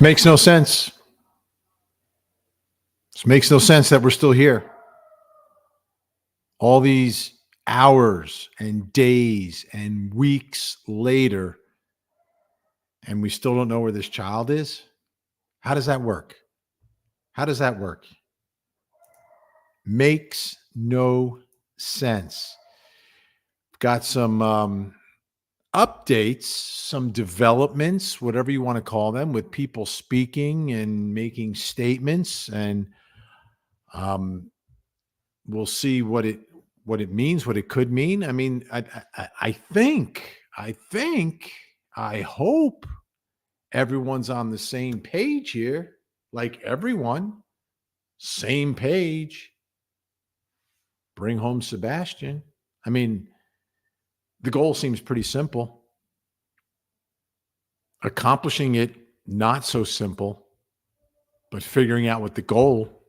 This makes no sense. This makes no sense that we're still here. All these hours and days and weeks later, and we still don't know where this child is. How does that work? How does that work? Makes no sense. Got some updates, some developments, whatever you want to call them, with people speaking and making statements, and we'll see what it means, what it could mean. I mean, I think, I hope everyone's on the same page here. Like everyone, same page. Bring home Sebastian. I mean, the goal seems pretty simple. Accomplishing it, not so simple, but figuring out what the goal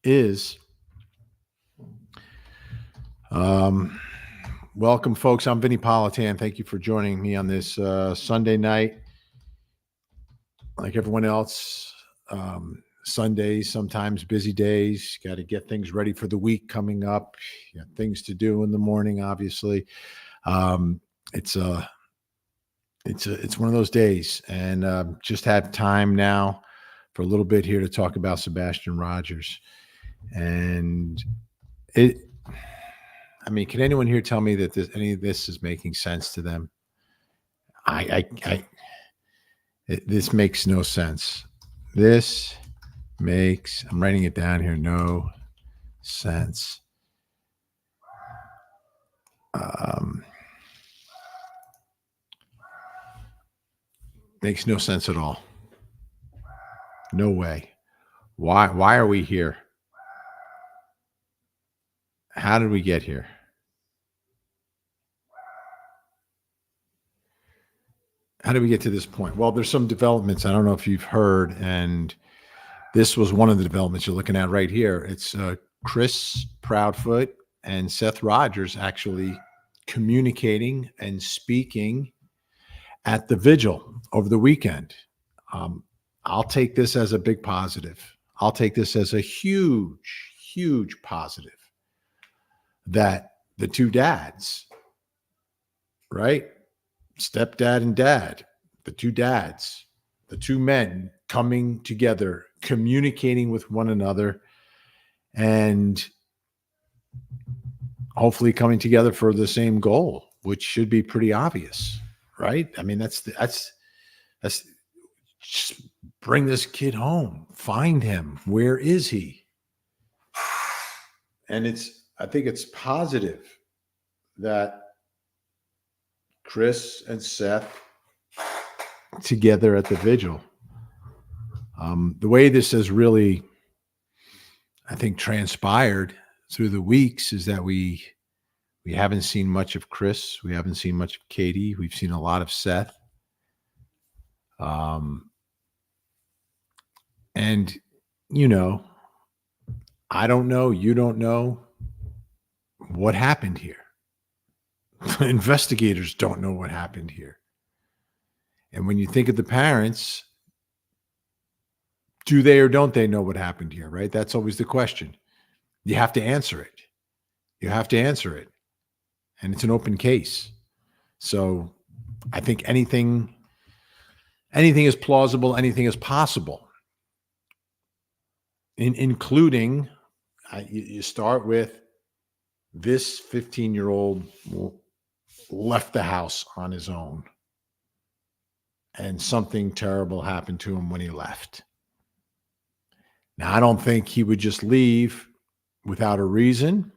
is. Welcome, folks. I'm Vinny Politan. Thank you for joining me on this Sunday night. Like everyone else, Sundays, sometimes busy days. Got to get things ready for the week coming up. You got things to do in the morning, obviously. It's one of those days, and just had time now for a little bit here to talk about Sebastian Rogers. And can anyone here tell me that any of this is making sense to them? This makes no sense. I'm writing it down here, no sense. Makes no sense at all. No way. Why are we here? How did we get here? How did we get to this point? Well, there's some developments. I don't know if you've heard, and this was one of the developments you're looking at right here. It's Chris Proudfoot and Seth Rogers actually communicating and speaking at the vigil over the weekend. I'll take this as a big positive. I'll take this as a huge, huge positive that the two dads, right? Stepdad and dad, the two dads, the two men coming together, communicating with one another, and hopefully coming together for the same goal, which should be pretty obvious, right? I mean, that's just bring this kid home, find him. Where is he? And I think it's positive that Chris and Seth together at the vigil. The way this has really, I think, transpired through the weeks is that we haven't seen much of Chris. We haven't seen much of Katie. We've seen a lot of Seth. And, I don't know. You don't know what happened here. Investigators don't know what happened here. And when you think of the parents, do they or don't they know what happened here, right? That's always the question. You have to answer it. You have to answer it. And it's an open case. So I think anything is plausible, anything is possible. Including, you start with this 15-year-old left the house on his own, and something terrible happened to him when he left. Now, I don't think he would just leave without a reason,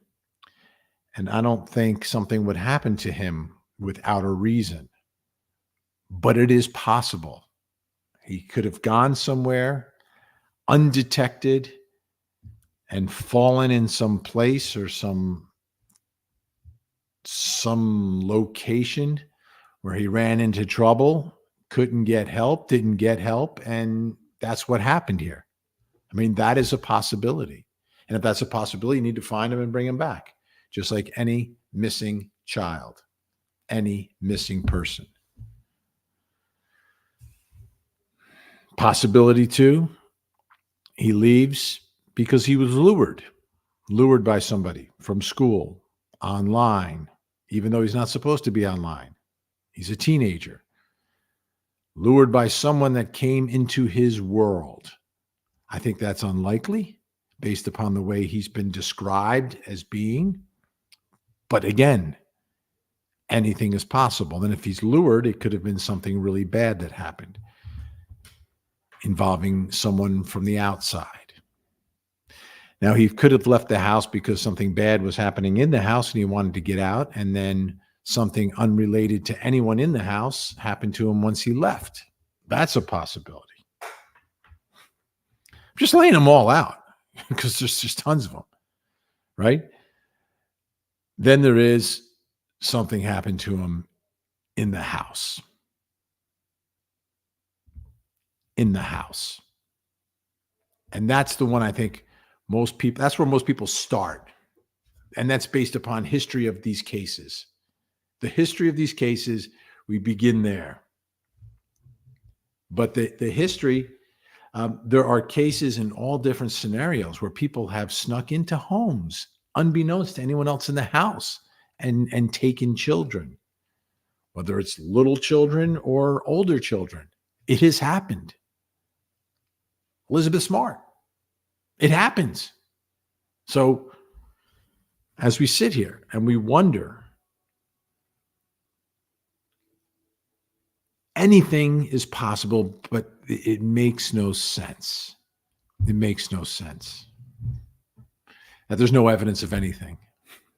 and I don't think something would happen to him without a reason, but it is possible. He could have gone somewhere undetected and fallen in some place or some location where he ran into trouble, couldn't get help, didn't get help, and that's what happened here. I mean, that is a possibility. And if that's a possibility, you need to find him and bring him back, just like any missing child, any missing person. Possibility two, he leaves because he was lured by somebody from school, online, even though he's not supposed to be online. He's a teenager, lured by someone that came into his world. I think that's unlikely based upon the way he's been described as being. But again, anything is possible. And if he's lured, it could have been something really bad that happened involving someone from the outside. Now, he could have left the house because something bad was happening in the house and he wanted to get out, and then something unrelated to anyone in the house happened to him once he left. That's a possibility. I'm just laying them all out because there's just tons of them, right? Then there is something happened to him in the house. In the house. And that's the one I think most people, that's where most people start. And that's based upon history of these cases. The history of these cases, we begin there. But the history, there are cases in all different scenarios where people have snuck into homes unbeknownst to anyone else in the house and taken children, whether it's little children or older children. It has happened. Elizabeth Smart. It happens. So as we sit here and we wonder, anything is possible, but it makes no sense. It makes no sense. That there's no evidence of anything.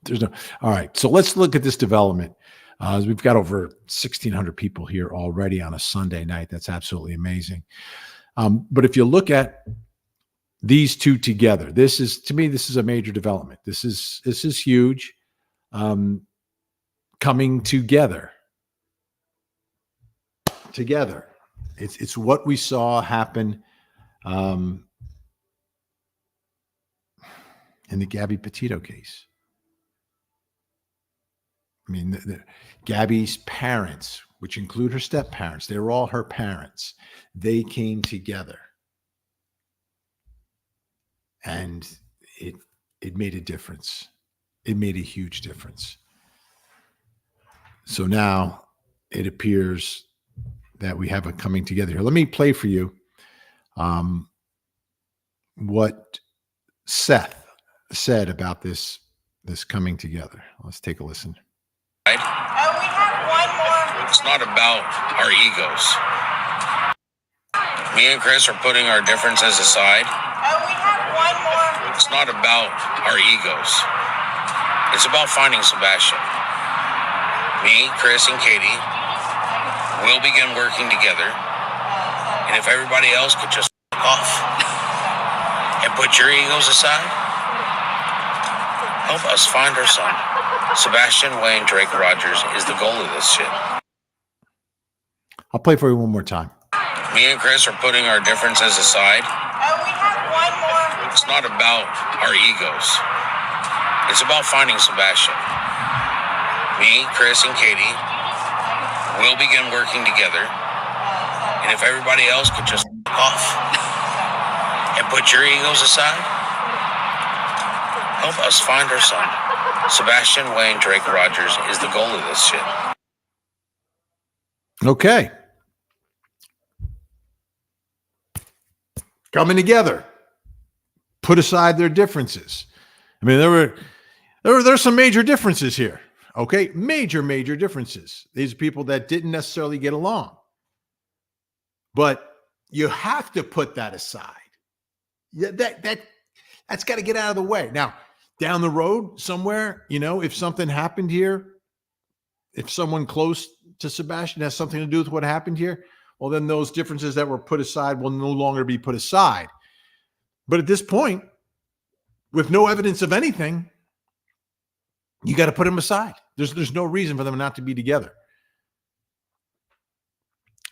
There's no. All right. So let's look at this development. We've got over 1,600 people here already on a Sunday night. That's absolutely amazing. But if you look at these two together, this is, to me, this is a major development. This is huge. Coming together. It's what we saw happen in the Gabby Petito case. I mean, Gabby's parents, which include her step-parents, they were all her parents. They came together. And it made a difference. It made a huge difference. So now it appears that we have a coming together here. Let me play for you what Seth said about this coming together. Let's take a listen. Right? We have one more. It's not about our egos. Me and Chris are putting our differences aside. We have one more. It's not about our egos. It's about finding Sebastian. Me, Chris, and Katie will begin working together. And if everybody else could just off and put your egos aside, help us find our son. Sebastian Wayne Drake Rogers is the goal of this shit. I'll play for you one more time. Me and Chris are putting our differences aside. We have one more. It's not about our egos. It's about finding Sebastian. Me, Chris, and Katie will begin working together. And if everybody else could just off and put your egos aside, help us find our son. Sebastian Wayne Drake Rogers is the goal of this shit. Okay. Coming together. Put aside their differences. I mean, there's some major differences here. Okay? Major differences. These are people that didn't necessarily get along. But you have to put that aside. Yeah, that's got to get out of the way. Now, down the road somewhere, if something happened here, if someone close to Sebastian has something to do with what happened here, well, then those differences that were put aside will no longer be put aside. But at this point, with no evidence of anything, you got to put them aside. There's no reason for them not to be together.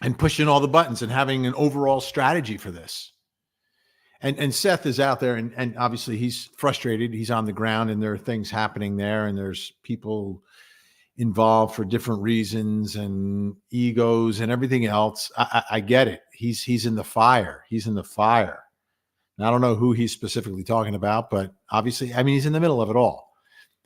And pushing all the buttons and having an overall strategy for this. And Seth is out there, and obviously he's frustrated. He's on the ground, and there are things happening there, and there's people involved for different reasons and egos and everything else. I get it. He's in the fire. He's in the fire. And I don't know who he's specifically talking about, but obviously, I mean, he's in the middle of it all.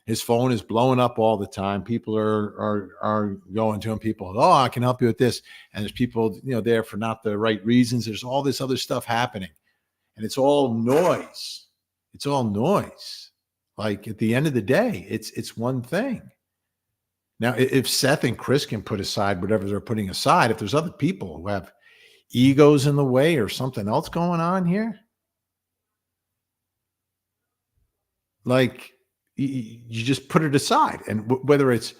His phone is blowing up all the time. People are going to him. People, oh, I can help you with this. And there's people, there for not the right reasons. There's all this other stuff happening. And it's all noise. It's all noise. Like at the end of the day, it's one thing. Now, if Seth and Chris can put aside whatever they're putting aside, if there's other people who have egos in the way or something else going on here, like you just put it aside. And whether it's,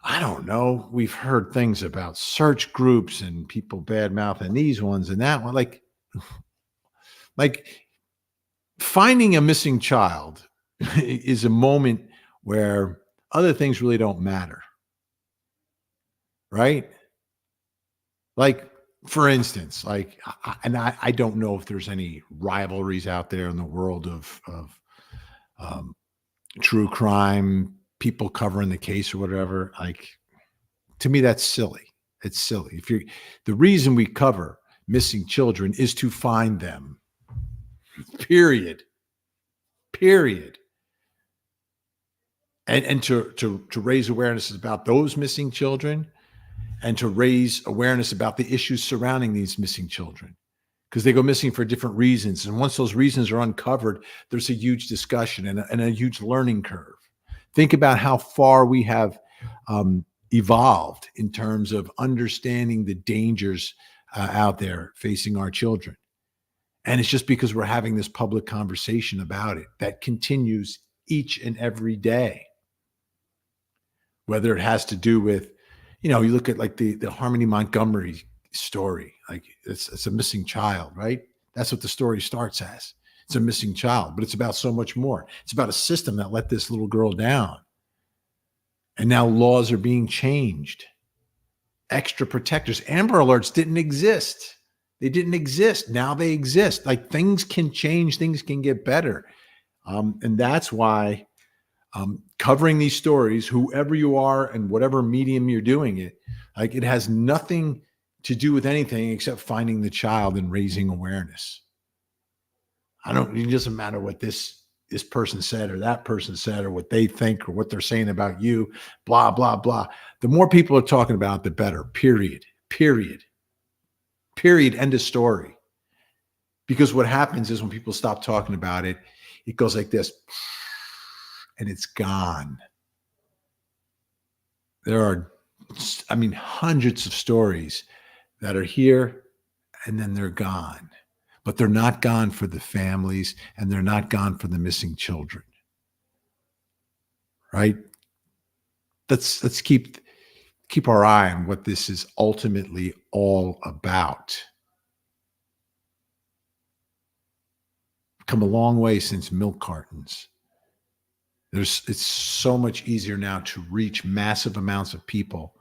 I don't know, we've heard things about search groups and people bad mouthing these ones and that one, like finding a missing child is a moment where other things really don't matter. Right? Like, for instance, I don't know if there's any rivalries out there in the world of true crime, people covering the case or whatever. Like, to me, that's silly. It's silly. The reason we cover missing children is to find them. Period. And to raise awareness about those missing children and to raise awareness about the issues surrounding these missing children, because they go missing for different reasons. And once those reasons are uncovered, there's a huge discussion and a huge learning curve. Think about how far we have evolved in terms of understanding the dangers out there facing our children. And it's just because we're having this public conversation about it that continues each and every day. Whether it has to do with, you look at like the Harmony Montgomery story, like it's a missing child, right? That's what the story starts as. It's a missing child, but it's about so much more. It's about a system that let this little girl down. And now laws are being changed. Extra protectors. Amber Alerts didn't exist. They didn't exist. Now they exist. Like, things can change. Things can get better. And that's why covering these stories, whoever you are and whatever medium you're doing it, like, it has nothing to do with anything except finding the child and raising awareness. It doesn't matter what this person said or that person said or what they think or what they're saying about you, blah, blah, blah. The more people are talking about it, the better, period, end of story. Because what happens is when people stop talking about it, it goes like this, and it's gone. There are, hundreds of stories that are here and then they're gone. But they're not gone for the families and they're not gone for the missing children. Right? Let's keep our eye on what this is ultimately all about. Come a long way since milk cartons. It's so much easier now to reach massive amounts of people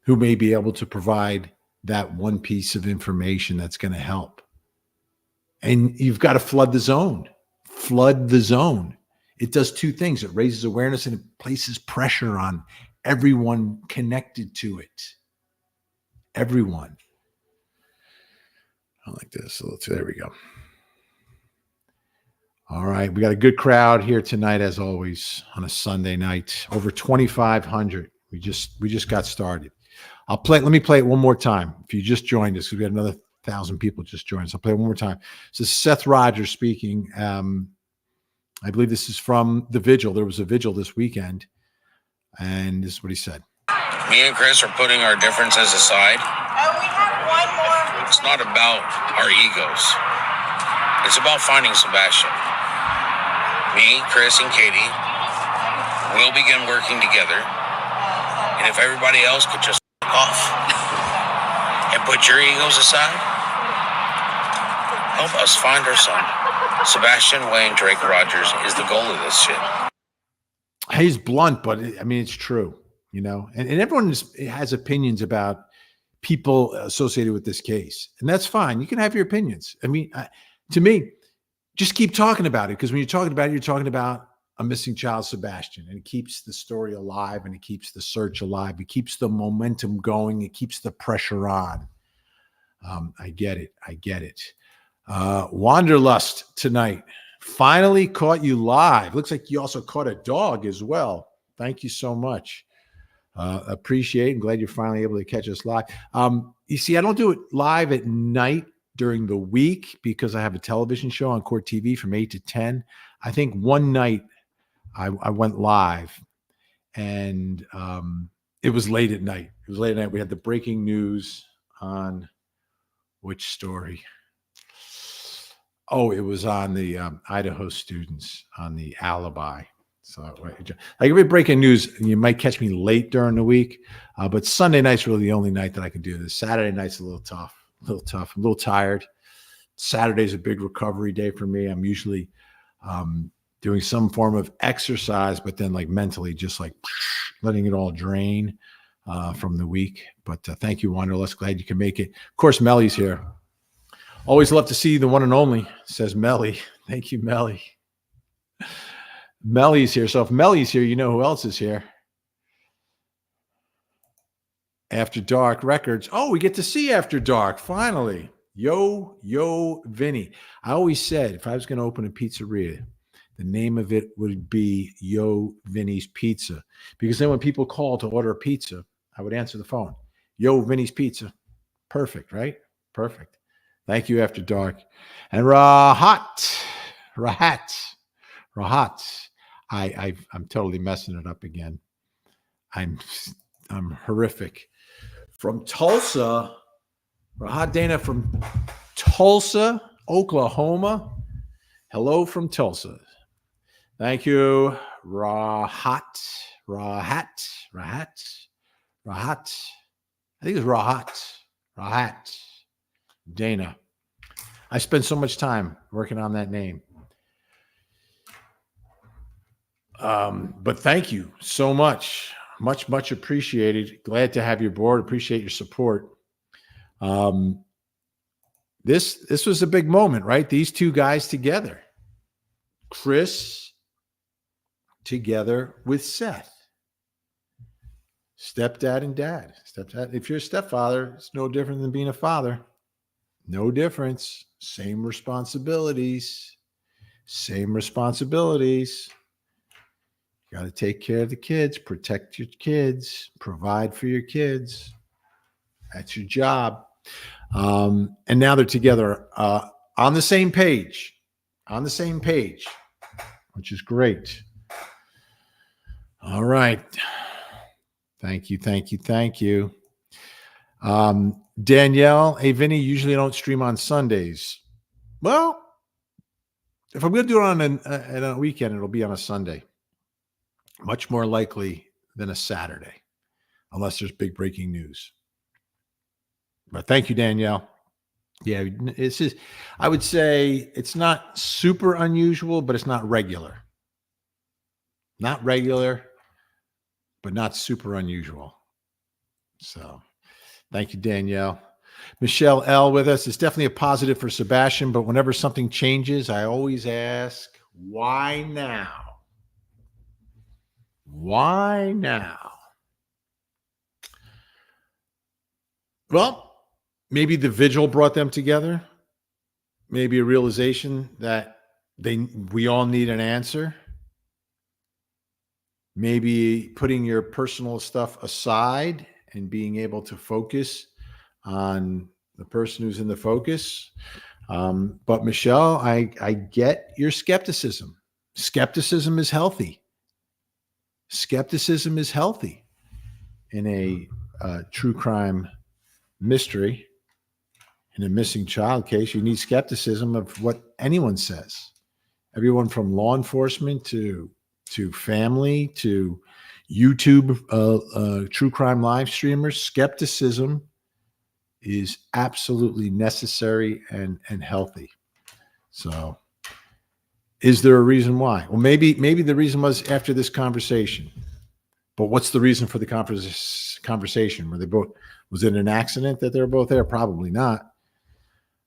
who may be able to provide that one piece of information that's going to help. And you've got to flood the zone. It does two things. It raises awareness and it places pressure on everyone connected to it. Everyone. I like this. So there we go. All right. We got a good crowd here tonight, as always, on a Sunday night. Over 2,500. We just got started. Let me play it one more time. If you just joined us, because we had another 1,000 people just joined us. I'll play it one more time. This is Seth Rogers speaking. I believe this is from the vigil. There was a vigil this weekend, and this is what he said. Me and Chris are putting our differences aside. We have one more. It's not about our egos. It's about finding Sebastian. Me, Chris, and Katie will begin working together. And if everybody else could just off and put your egos aside, help us find our son. Sebastian Wayne Drake Rogers is the goal of this shit. He's blunt, but it's true, and everyone has opinions about people associated with this case. And that's fine. You can have your opinions. To me, just keep talking about it, because when you're talking about it, you're talking about a missing child, Sebastian, and it keeps the story alive and it keeps the search alive. It keeps the momentum going. It keeps the pressure on. I get it. I get it. Wanderlust tonight. Finally caught you live. Looks like you also caught a dog as well. Thank you so much. Appreciate and glad you're finally able to catch us live. You see, I don't do it live at night during the week because I have a television show on Court TV from 8 to 10. I think one night I went live and it was late at night. It was late at night. We had the breaking news on which story? Oh, it was on the Idaho students on the alibi. So like every breaking news, you might catch me late during the week, but Sunday night's really the only night that I can do this. Saturday night's a little tough. I'm a little tired. Saturday's a big recovery day for me. I'm usually doing some form of exercise, but then like mentally just like letting it all drain from the week. But thank you, Wanderlust. Glad you can make it. Of course, Melly's here. Always love to see the one and only, says Melly. Thank you, Melly. Melly's here. So if Melly's here, you know who else is here. After Dark Records. Oh, we get to see After Dark, finally. Yo, Vinny. I always said if I was going to open a pizzeria, the name of it would be Yo, Vinny's Pizza. Because then when people call to order a pizza, I would answer the phone. Yo, Vinny's Pizza. Perfect, right? Perfect. Thank you, After Dark. And Rahat. I'm totally messing it up again. I'm horrific. From Tulsa, Rahat Dana from Tulsa, Oklahoma. Hello from Tulsa. Thank you, Rahat. I think it's Rahat Dana. I spent so much time working on that name. But thank you so much. Much appreciated. Glad to have you aboard. Appreciate your support. This was a big moment, right? These two guys together. Chris together with Seth. Stepdad and dad. Stepdad. If you're a stepfather, it's no different than being a father. No difference. Same responsibilities. Got to take care of the kids, protect your kids, provide for your kids. That's your job. And now they're together on the same page, which is great. All right. Thank you. Danielle, hey, Vinny, usually I don't stream on Sundays. Well, if I'm going to do it on a weekend, it'll be on a Sunday. Much more likely than a Saturday, unless there's big breaking news. But thank you, Danielle. Yeah, I would say it's not super unusual, but it's not regular. Not regular, but not super unusual. So thank you, Danielle. Michelle L. with us. It's definitely a positive for Sebastian, but whenever something changes, I always ask, why now? Why now? Well, maybe the vigil brought them together. Maybe a realization that we all need an answer. Maybe putting your personal stuff aside and being able to focus on the person who's in the focus. But Michelle, I get your skepticism. Skepticism is healthy. Skepticism is healthy in a true crime mystery. In a missing child case, you need skepticism of what anyone says. Everyone from law enforcement to family to YouTube true crime live streamers. Skepticism is absolutely necessary and healthy. So is there a reason why? Well, maybe the reason was after this conversation. But what's the reason for the conversation? Was it an accident that they're both there? Probably not.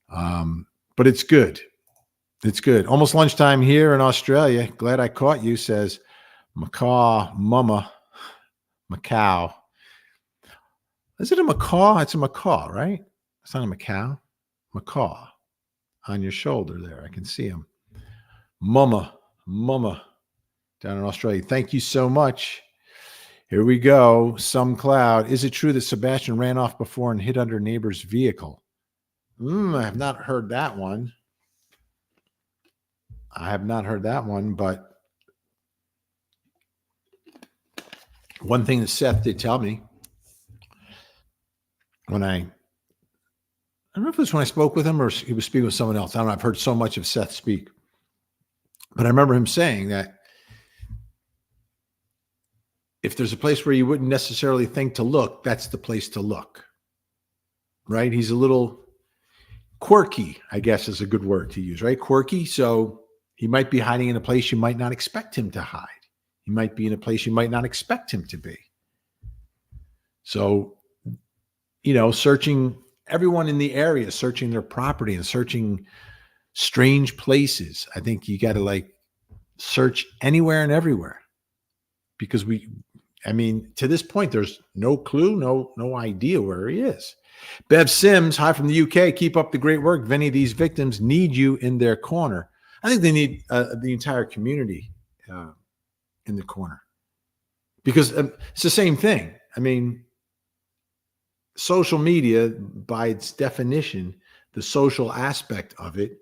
But it's good. It's good. Almost lunchtime here in Australia. Glad I caught you, says Macau. Is it a macaw? It's a macaw, right? It's not a Macau. Macaw on your shoulder there. I can see him. Mama down in Australia. Thank you so much. Here we go. Some cloud. Is it true that Sebastian ran off before and hid under neighbor's vehicle? I have not heard that one. But one thing that Seth did tell me when I don't know if it was when I spoke with him or he was speaking with someone else. I don't know. I've heard so much of Seth speak. But I remember him saying that if there's a place where you wouldn't necessarily think to look, that's the place to look. Right? He's a little quirky, I guess is a good word to use, right? Quirky. So he might be hiding in a place you might not expect him to hide. He might be in a place you might not expect him to be. So, searching everyone in the area, searching their property and searching strange places. I think you got to search anywhere and everywhere because to this point, there's no clue, no idea where he is. Bev Sims, hi from the UK. Keep up the great work. If any of these victims need you in their corner, I think they need the entire community in the corner because it's the same thing. Social media, by its definition, the social aspect of it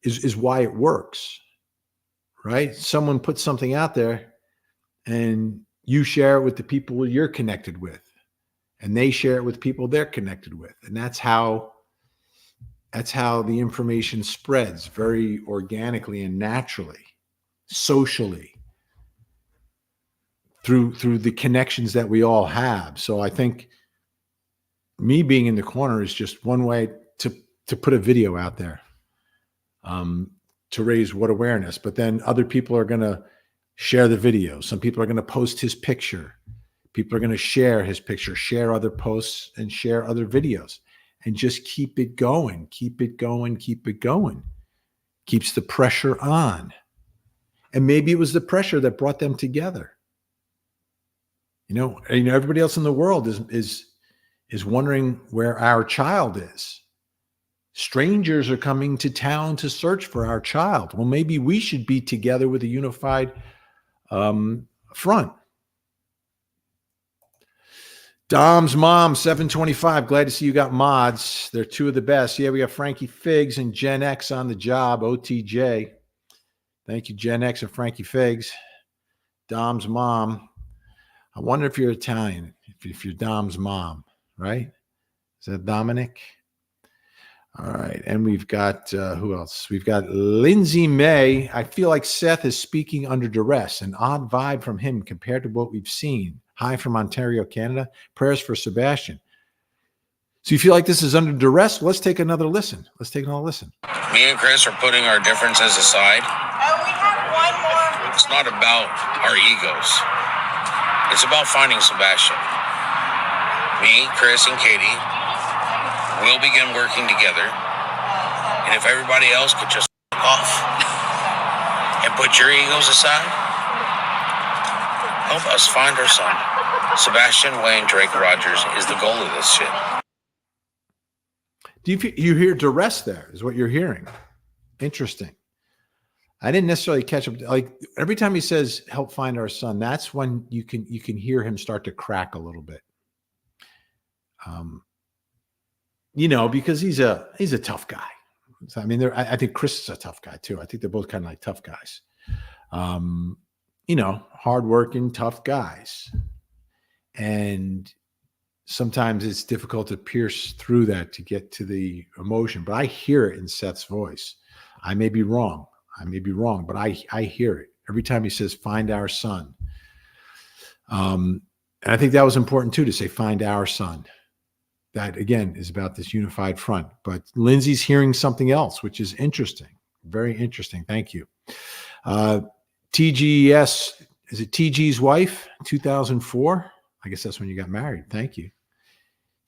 is why it works, right? Someone puts something out there and you share it with the people you're connected with, and they share it with people they're connected with. And that's how the information spreads very organically and naturally, socially, through the connections that we all have. So I think me being in the corner is just one way to put a video out there to raise what awareness. But then other people are going to share the video. Some people are going to post his picture. People are going to share his picture, share other posts, and share other videos, and just keep it going, keep it going, keep it going. Keeps the pressure on. And maybe it was the pressure that brought them together. Everybody else in the world is wondering where our child is. Strangers are coming to town to search for our child. Well, maybe we should be together with a unified front. Dom's mom, 725. Glad to see you got mods. They're two of the best. Yeah, we got Frankie Figs and Gen X on the job. OTJ. Thank you, Gen X and Frankie Figs. Dom's mom. I wonder if you're Italian, if you're Dom's mom, right? Is that Dominic? All right. And we've got, who else? We've got Lindsay May. I feel like Seth is speaking under duress. An odd vibe from him compared to what we've seen. Hi from Ontario, Canada. Prayers for Sebastian. So you feel like this is under duress? Let's take another listen. Me and Chris are putting our differences aside. We have one more. It's not about our egos. It's about finding Sebastian. Me, Chris, and Katie will begin working together. And if everybody else could just off and put your egos aside, help us find our son. Sebastian Wayne Drake Rogers is the goal of this shit. Do you hear duress there is what you're hearing? Interesting. I didn't necessarily catch up. Like every time he says, help find our son, that's when you can hear him start to crack a little bit. Because he's a tough guy. So, I think Chris is a tough guy too. I think they're both kind of like tough guys. Hardworking, tough guys. And sometimes it's difficult to pierce through that to get to the emotion, but I hear it in Seth's voice. I may be wrong, but I hear it every time he says, find our son. And I think that was important too, to say, find our son. That again is about this unified front, but Lindsay's hearing something else, which is interesting. Very interesting. Thank you. TGS, is it TG's wife? 2004. I guess that's when you got married. Thank you.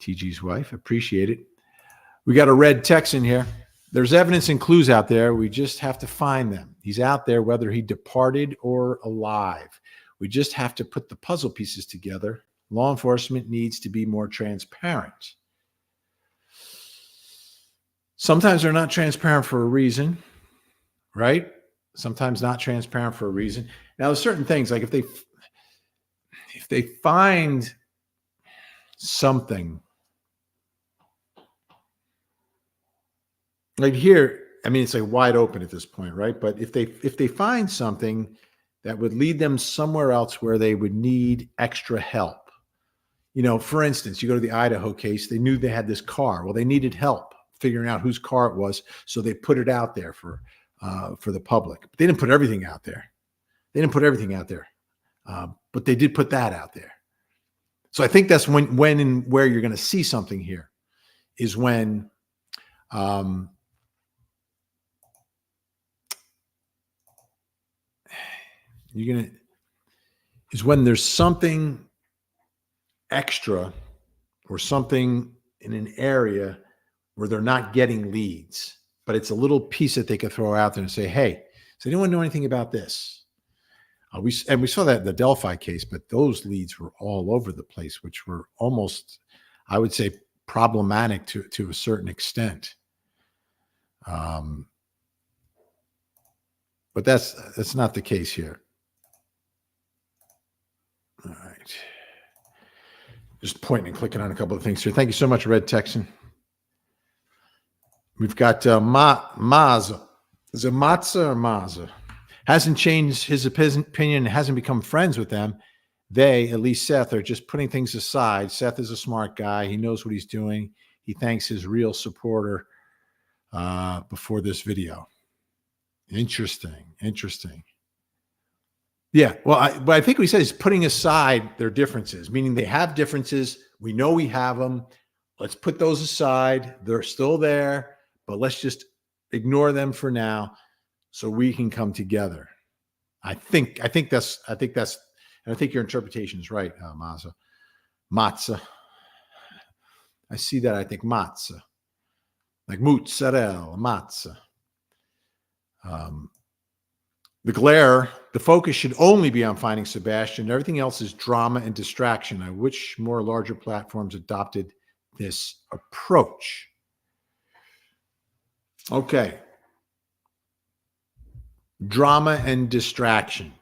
TG's wife. Appreciate it. We got a red text in here. There's evidence and clues out there. We just have to find them. He's out there, whether he departed or alive. We just have to put the puzzle pieces together. Law enforcement needs to be more transparent. Sometimes they're not transparent for a reason, right? Sometimes not transparent for a reason. Now, there's certain things like if they find something like here, I mean, it's like wide open at this point, right? But if they find something that would lead them somewhere else where they would need extra help, for instance, you go to the Idaho case, they knew they had this car. Well, they needed help figuring out whose car it was, so they put it out there for the public. But they didn't put everything out there. But they did put that out there. So I think that's when and where you're going to see something here is when when there's something extra or something in an area where they're not getting leads, but it's a little piece that they could throw out there and say, hey, does anyone know anything about this? We saw that in the Delphi case, but those leads were all over the place, which were almost, I would say, problematic to a certain extent. But that's not the case here. All right. Just pointing and clicking on a couple of things here. Thank you so much, Red Texan. We've got Maza. Is it Matza or Maza? Hasn't changed his opinion, hasn't become friends with them. They, at least Seth, are just putting things aside. Seth is a smart guy. He knows what he's doing. He thanks his real supporter before this video. Interesting. Yeah, well, I think what he said is putting aside their differences, meaning they have differences. We know we have them. Let's put those aside. They're still there, but let's just ignore them for now so we can come together. I think that's, and I think your interpretation is right, Matzah. I see that. I think matzah, like mozzarella, matzah. The focus should only be on finding Sebastian. Everything else is drama and distraction. I wish more larger platforms adopted this approach. Okay. Drama and distraction.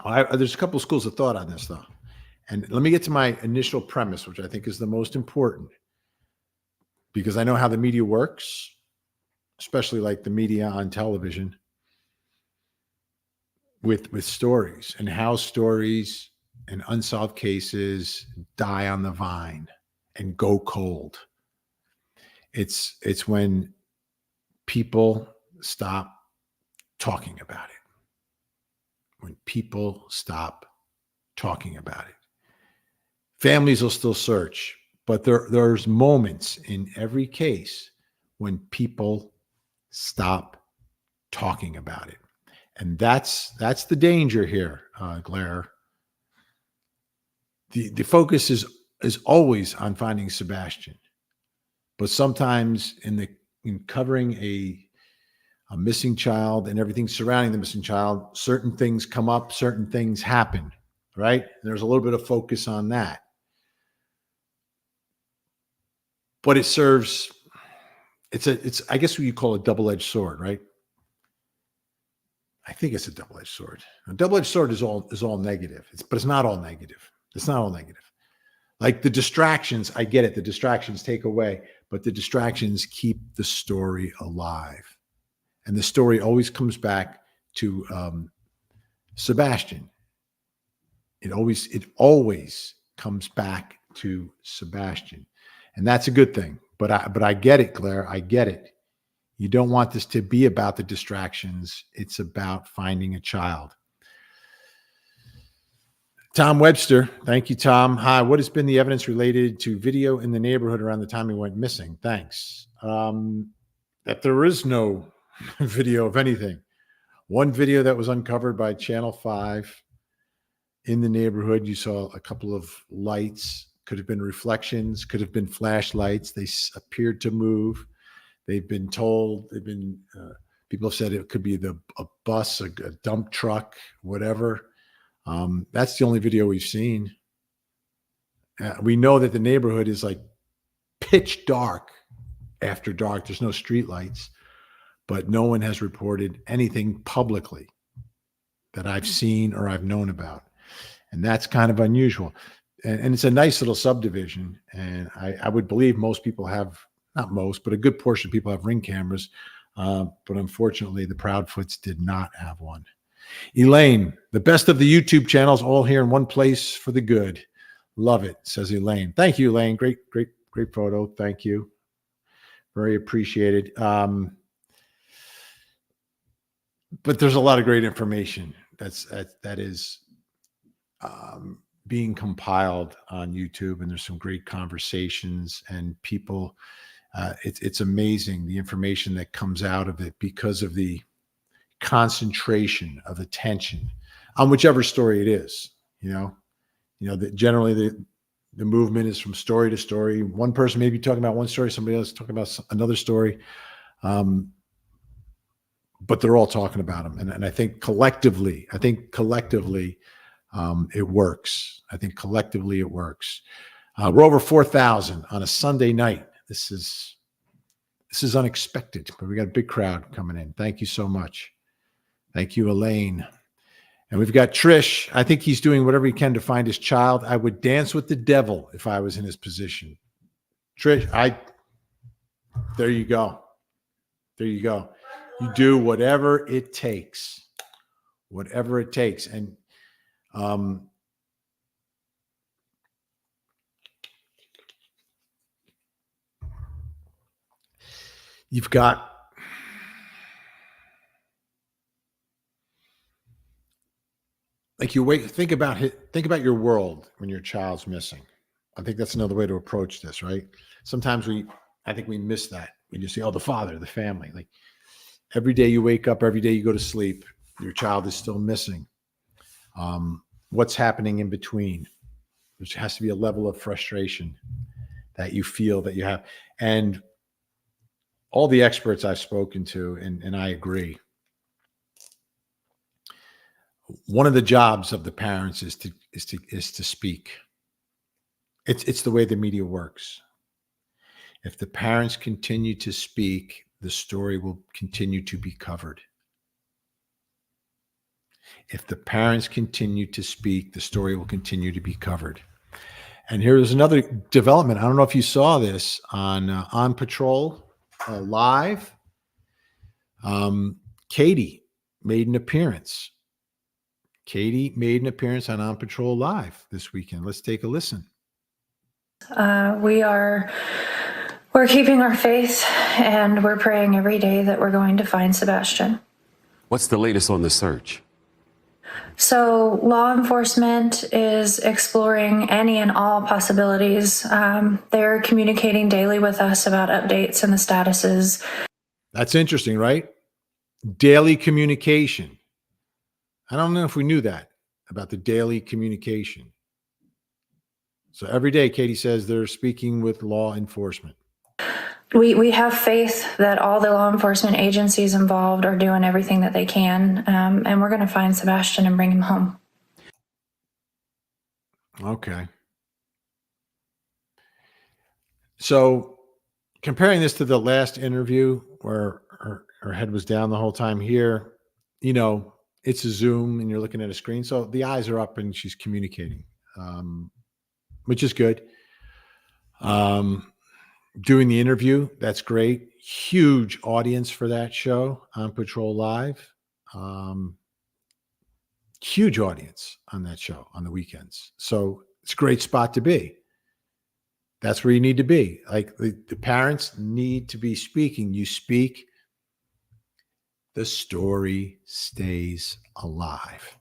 There's a couple of schools of thought on this, though. And let me get to my initial premise, which I think is the most important, because I know how the media works, especially like the media on television, with stories and how stories and unsolved cases die on the vine and go cold. It's when people stop talking about it. When people stop talking about it. Families will still search, but there's moments in every case when people stop talking about it. And that's the danger here, Glare. The focus is always on finding Sebastian, but sometimes in covering a missing child and everything surrounding the missing child, certain things come up, certain things happen, right? And there's a little bit of focus on that, but it serves. It's I guess what you call a double-edged sword, right? I think it's a double-edged sword. A double-edged sword is all negative. But it's not all negative. It's not all negative. Like the distractions, I get it. The distractions take away, but the distractions keep the story alive. And the story always comes back to Sebastian. It always comes back to Sebastian. And that's a good thing. But I get it, Claire. I get it. You don't want this to be about the distractions. It's about finding a child. Tom Webster. Thank you, Tom. Hi. What has been the evidence related to video in the neighborhood around the time he went missing? Thanks. That there is no video of anything. One video that was uncovered by Channel 5 in the neighborhood. You saw a couple of lights. Could have been reflections. Could have been flashlights. They appeared to move. They've been told, people have said it could be a bus, a dump truck, whatever. That's the only video we've seen. We know that the neighborhood is like pitch dark after dark. There's no street lights, but no one has reported anything publicly that I've seen or I've known about. And that's kind of unusual. And it's a nice little subdivision. And I would believe most people have, not most, but a good portion of people have Ring cameras. But unfortunately, the Proudfoots did not have one. Elaine, the best of the YouTube channels all here in one place for the good. Love it, says Elaine. Thank you, Elaine. Great photo. Thank you. Very appreciated. But there's a lot of great information that is being compiled on YouTube, and there's some great conversations and people. It's amazing the information that comes out of it because of the concentration of attention on whichever story it is. That generally the movement is from story to story. One person may be talking about one story, somebody else talking about another story, but they're all talking about them. And I think collectively, it works. I think collectively it works. We're over 4,000 on a Sunday night. This is unexpected, but we got a big crowd coming in. Thank you so much. Thank you, Elaine. And we've got Trish. I think he's doing whatever he can to find his child. I would dance with the devil if I was in his position. Trish, there you go. There you go. You do whatever it takes. Whatever it takes. And you've got think about your world when your child's missing. I think that's another way to approach this, right? Sometimes I think we miss that when you say, the father, the family. Like every day you wake up, every day you go to sleep, your child is still missing. What's happening in between? There has to be a level of frustration that you feel that you have. And all the experts I've spoken to, and I agree, one of the jobs of the parents is to speak. It's the way the media works. If the parents continue to speak, the story will continue to be covered. If the parents continue to speak, the story will continue to be covered. And here's another development. I don't know if you saw this on Patrol Live. Katie made an appearance. Katie made an appearance on Patrol Live this weekend. Let's take a listen. We're keeping our faith, and we're praying every day that we're going to find Sebastian. What's the latest on the search? So law enforcement is exploring any and all possibilities. They're communicating daily with us about updates and the statuses. That's interesting, right? Daily communication. I don't know if we knew that about the daily communication. So every day, Katie says they're speaking with law enforcement. We have faith that all the law enforcement agencies involved are doing everything that they can, and we're going to find Sebastian and bring him home. Okay. So comparing this to the last interview where her head was down the whole time, here, it's a Zoom and you're looking at a screen. So the eyes are up and she's communicating, which is good. Doing the interview, that's great. Huge audience for that show on Patrol Live. Huge audience on that show on the weekends. So it's a great spot to be. That's where you need to be. Like the parents need to be speaking. You speak, the story stays alive.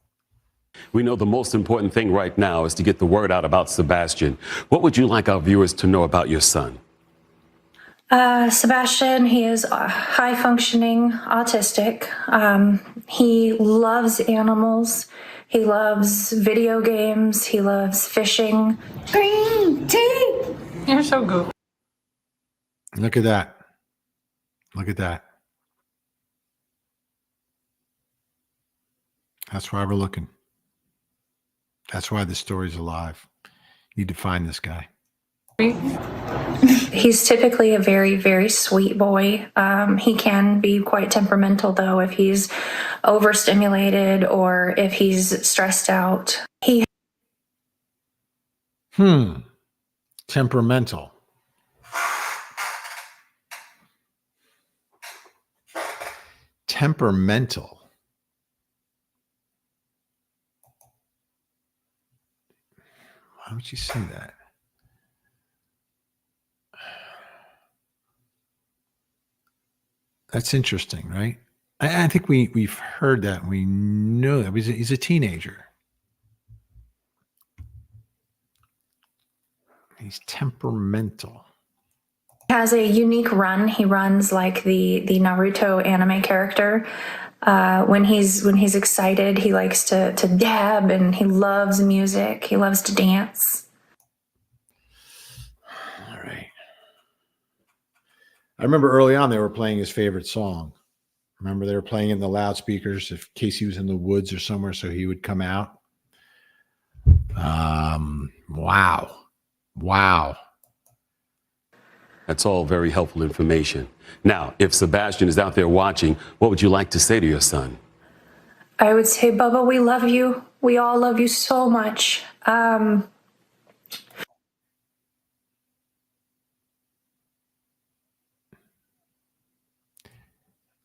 We know the most important thing right now is to get the word out about Sebastian. What would you like our viewers to know about your son? Sebastian, he is high-functioning autistic. He loves animals. He loves video games. He loves fishing. Green tea! You're so good. Look at that. Look at that. That's why we're looking. That's why this story's alive. You need to find this guy. He's typically a very, very sweet boy. He can be quite temperamental, though, if he's overstimulated or if he's stressed out. Temperamental. Temperamental. Why would you say that? That's interesting, right? I think we've heard that. We know that he's a teenager. He's temperamental. He has a unique run. He runs like the Naruto anime character. When he's excited, he likes to dab, and he loves music. He loves to dance. All right. I remember early on they were playing his favorite song. Remember they were playing in the loudspeakers in case he was in the woods or somewhere, so he would come out. Wow. That's all very helpful information. Now, if Sebastian is out there watching, what would you like to say to your son? I would say, Bubba, we love you. We all love you so much.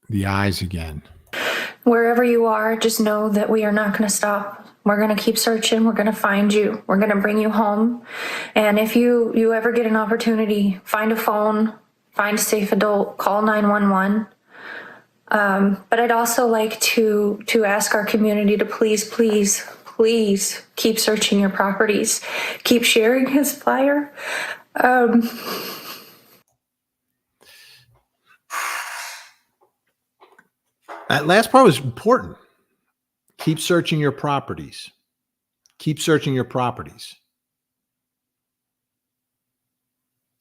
The eyes again. Wherever you are, just know that we are not going to stop. We're going to keep searching. We're going to find you. We're going to bring you home. And if you ever get an opportunity, find a phone, find a safe adult, call 911. But I'd also like to ask our community to please keep searching your properties. Keep sharing his flyer. That last part was important. Keep searching your properties. Keep searching your properties.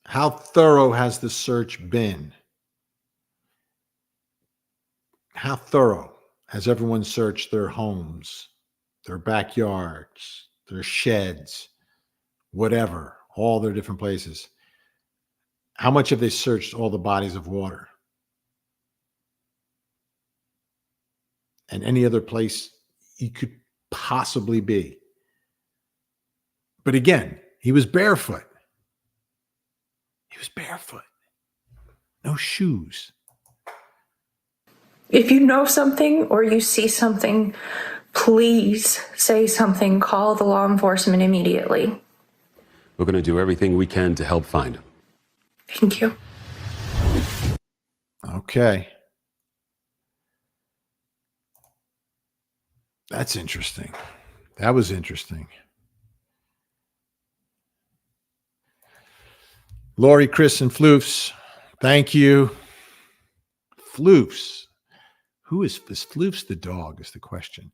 How thorough has the search been? How thorough has everyone searched their homes, their backyards, their sheds, whatever, all their different places? How much have they searched all the bodies of water? And any other place he could possibly be. But again, he was barefoot. No shoes. If you know something or you see something, please say something. Call the law enforcement immediately. We're going to do everything we can to help find him. Thank you. Okay. That's interesting. That was interesting. Lori, Chris, and Floofs, thank you. Floofs. Who is Floofs the dog is the question.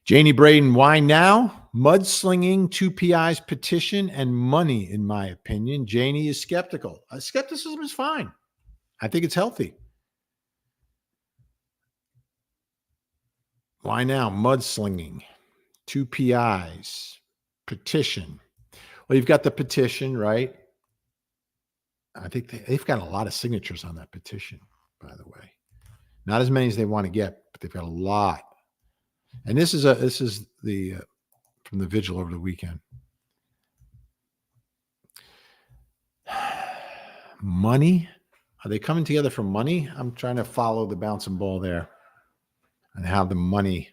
Janie Braden, why now? Mudslinging, 2PI's petition, and money, in my opinion. Janie is skeptical. Skepticism is fine. I think it's healthy. Why now? Mudslinging, 2PI's, petition. Well, you've got the petition, right? I think they've got a lot of signatures on that petition, by the way. Not as many as they want to get, but they've got a lot. And this is the from the vigil over the weekend. Money? Are they coming together for money? I'm trying to follow the bouncing ball there. And how money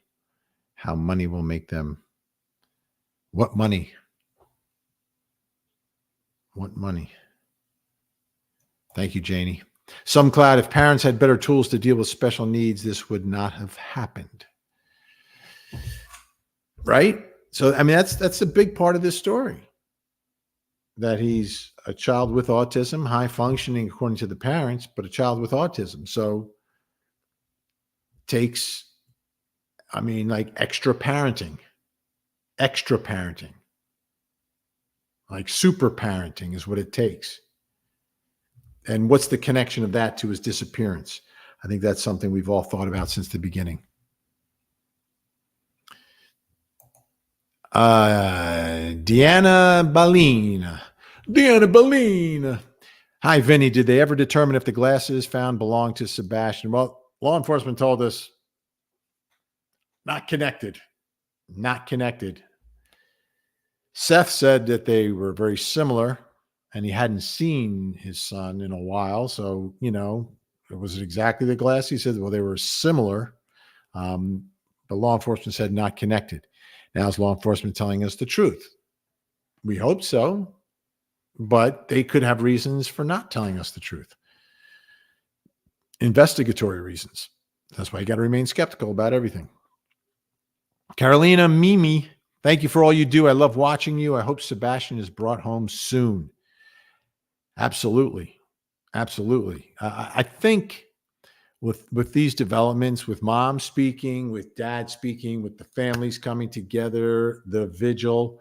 will make them. What money? What money? Thank you, Janie. Some Cloud, if parents had better tools to deal with special needs, this would not have happened. Right? So, I mean, that's a big part of this story. That he's a child with autism, high functioning according to the parents, but a child with autism. So takes, I mean, like extra parenting, like super parenting is what it takes. And what's the connection of that to his disappearance? I think that's something we've all thought about since the beginning. Deanna Balina. Deanna Bellini. Hi, Vinny. Did they ever determine if the glasses found belonged to Sebastian? Well, law enforcement told us not connected. Not connected. Seth said that they were very similar and he hadn't seen his son in a while. So, was it exactly the glass? He said, well, they were similar. But law enforcement said not connected. Now is law enforcement telling us the truth? We hope so, but they could have reasons for not telling us the truth. Investigatory reasons. That's why you got to remain skeptical about everything. Carolina Mimi, thank you for all you do. I love watching you. I hope Sebastian is brought home soon. Absolutely. Absolutely. I think with these developments, with mom speaking, with dad speaking, with the families coming together, the vigil,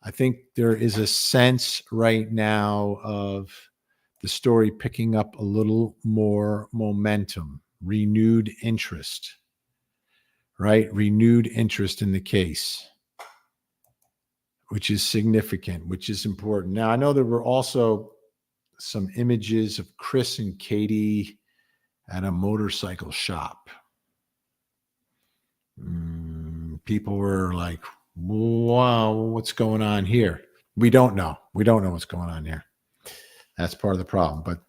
I think there is a sense right now of the story picking up a little more momentum, renewed interest, right? Renewed interest in the case, which is significant, which is important. Now, I know there were also some images of Chris and Katie at a motorcycle shop. People were like, wow, what's going on here? We don't know. We don't know what's going on here. That's part of the problem. But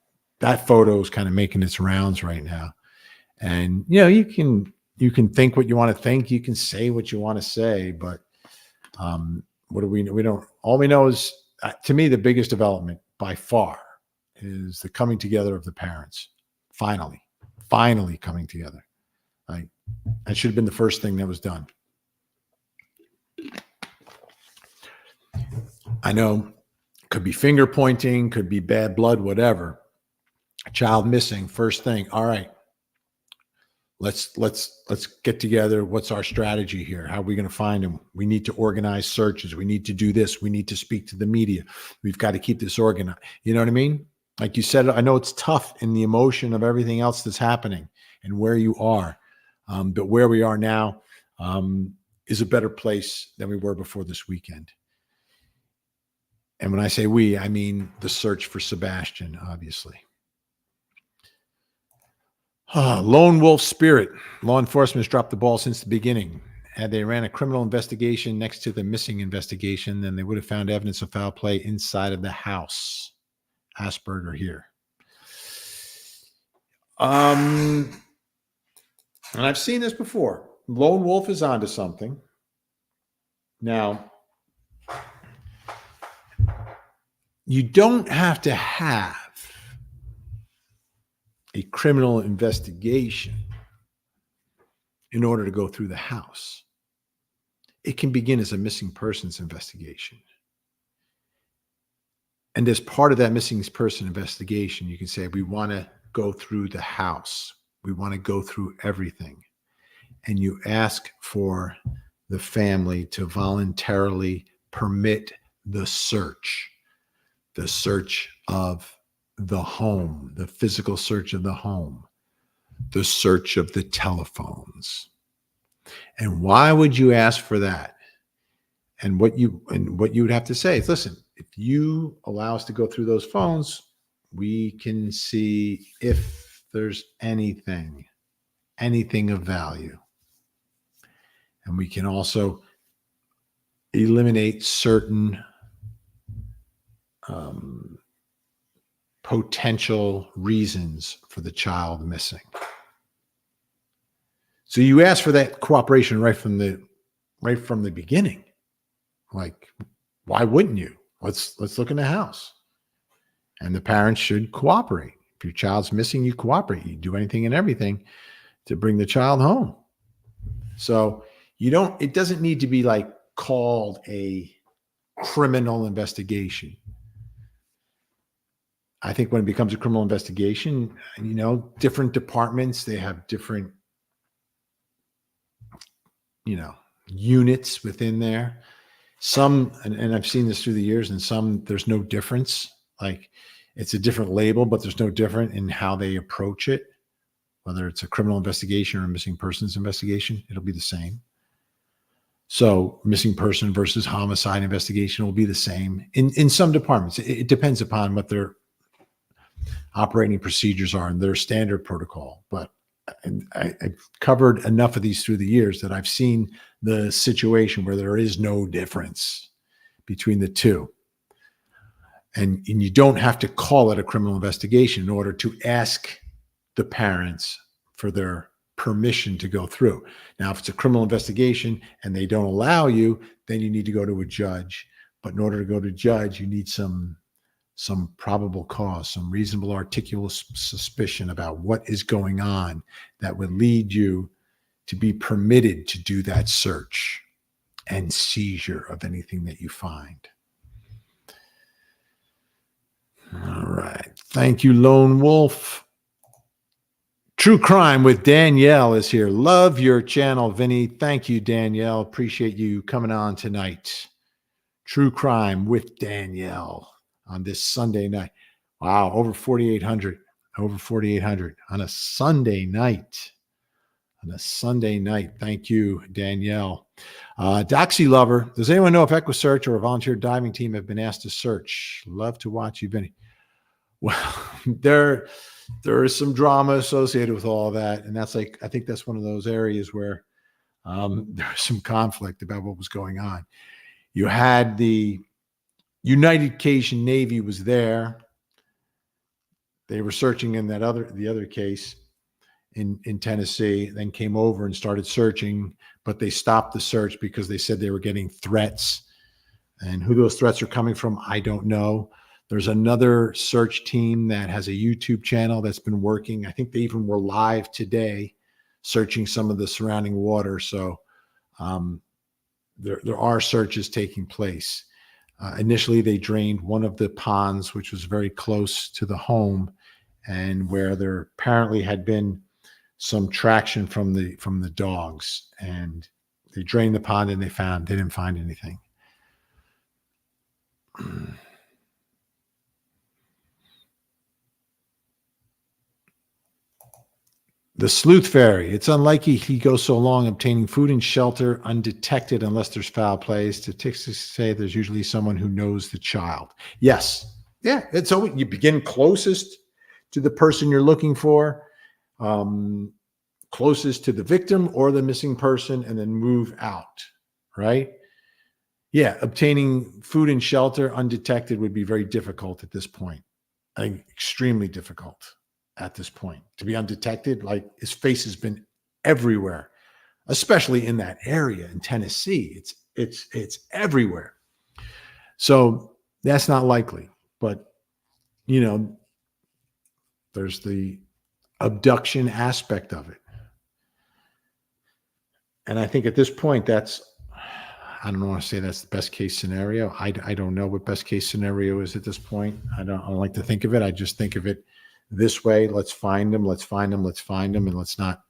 that photo is kind of making its rounds right now. And, you can think what you want to think. You can say what you want to say. But what do we know? We don't. All we know is, to me, the biggest development by far is the coming together of the parents. Finally coming together. That should have been the first thing that was done. I know could be finger pointing, could be bad blood, whatever. A child missing, first thing. All right, let's get together. What's our strategy here? How are we going to find him? We need to organize searches. We need to do this. We need to speak to the media. We've got to keep this organized. You know what I mean? Like you said, I know it's tough in the emotion of everything else that's happening and where you are. But where we are now is a better place than we were before this weekend. And when I say we, I mean the search for Sebastian, obviously. Lone wolf spirit. Law enforcement has dropped the ball since the beginning. Had they ran a criminal investigation next to the missing investigation, then they would have found evidence of foul play inside of the house. Asperger here. And I've seen this before. Lone wolf is onto something. Now, you don't have to have a criminal investigation in order to go through the house. It can begin as a missing persons investigation. And as part of that missing person investigation, you can say, we want to go through the house. We want to go through everything. And you ask for the family to voluntarily permit the search of the home, the physical search of the home, the search of the telephones. And why would you ask for that? And what you would have to say is, listen, if you allow us to go through those phones, we can see if there's anything of value. And we can also eliminate certain potential reasons for the child missing. So you ask for that cooperation right from the beginning. Like, why wouldn't you? Let's look in the house. And the parents should cooperate. If your child's missing, you cooperate. You do anything and everything to bring the child home. So it doesn't need to be like called a criminal investigation. I think when it becomes a criminal investigation, different departments, they have different, units within there. Some, and I've seen this through the years, and some, there's no difference. Like, it's a different label, but there's no different in how they approach it. Whether it's a criminal investigation or a missing persons investigation, it'll be the same. So missing person versus homicide investigation will be the same in some departments. It depends upon what their operating procedures are and their standard protocol. But I've covered enough of these through the years that I've seen the situation where there is no difference between the two. And you don't have to call it a criminal investigation in order to ask the parents for their permission to go through. Now, if it's a criminal investigation and they don't allow you, then you need to go to a judge. But in order to go to judge, you need some probable cause, some reasonable articulable suspicion about what is going on that would lead you to be permitted to do that search and seizure of anything that you find. All right. Thank you, Lone Wolf. True Crime with Danielle is here. Love your channel, Vinny. Thank you, Danielle. Appreciate you coming on tonight. True Crime with Danielle on this Sunday night. Wow, over 4,800. Over 4,800 on a Sunday night. On a Sunday night. Thank you, Danielle. Doxy Lover. Does anyone know if EquiSearch or a volunteer diving team have been asked to search? Love to watch you, Vinny. Well, there is some drama associated with all that. And that's like, I think that's one of those areas where there's some conflict about what was going on. You had the United Cajun Navy was there. They were searching in the other case in Tennessee, then came over and started searching, but they stopped the search because they said they were getting threats. And who those threats are coming from, I don't know. There's another search team that has a YouTube channel that's been working. I think they even were live today searching some of the surrounding water. So there are searches taking place. Initially, they drained one of the ponds, which was very close to the home, and where there apparently had been some traction from the dogs. And they drained the pond and they didn't find anything. The sleuth fairy. It's unlikely he goes so long obtaining food and shelter undetected unless there's foul play. Statistics say there's usually someone who knows the child. Yes. Yeah. It's always, you begin closest to the person you're looking for, closest to the victim or the missing person, and then move out. Right? Yeah. Obtaining food and shelter undetected would be very difficult at this point. I think extremely difficult. At this point, to be undetected, like his face has been everywhere, especially in that area in Tennessee. It's everywhere. So that's not likely. But there's the abduction aspect of it. And I think at this point, I don't want to say that's the best case scenario. I don't know what best case scenario is at this point. I don't like to think of it. I just think of it this way. Let's find them, and let's not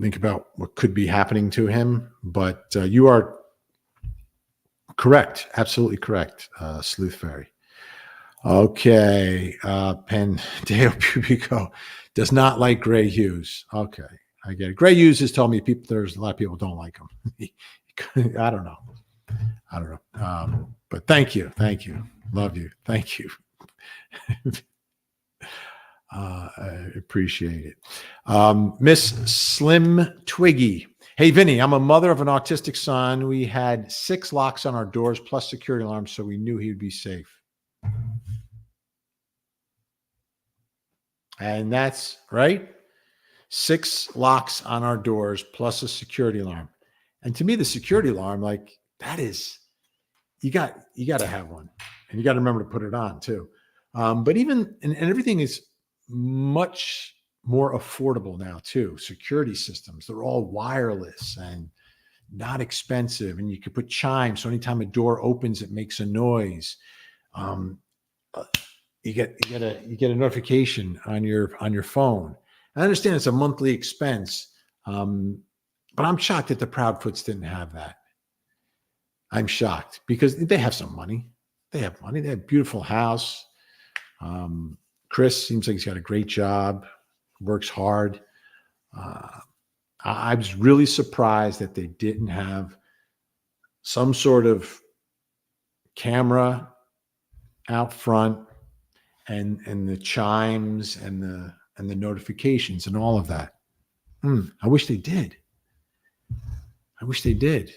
think about what could be happening to him. But you are correct, absolutely correct, Sleuth Fairy. Okay, Pendeo Pubico does not like Gray Hughes. Okay, I get it. Gray Hughes has told me there's a lot of people don't like him. I don't know. But thank you, love you, thank you. I appreciate it. Miss Slim Twiggy. Hey, Vinny, I'm a mother of an autistic son. We had 6 locks on our doors plus security alarms, so we knew he would be safe. And that's right. 6 locks on our doors plus a security alarm. And to me, the security alarm, like that is, you got to have one, and you got to remember to put it on too. But even, and everything is much more affordable now too. Security systems, they're all wireless and not expensive. And you can put chimes. So anytime a door opens, it makes a noise. You get a notification on your phone. I understand it's a monthly expense. But I'm shocked that the Proudfoots didn't have that. I'm shocked because they have some money. They have money. They have a beautiful house. Chris seems like he's got a great job, works hard. I was really surprised that they didn't have some sort of camera out front and the chimes and the notifications and all of that. I wish they did. I wish they did.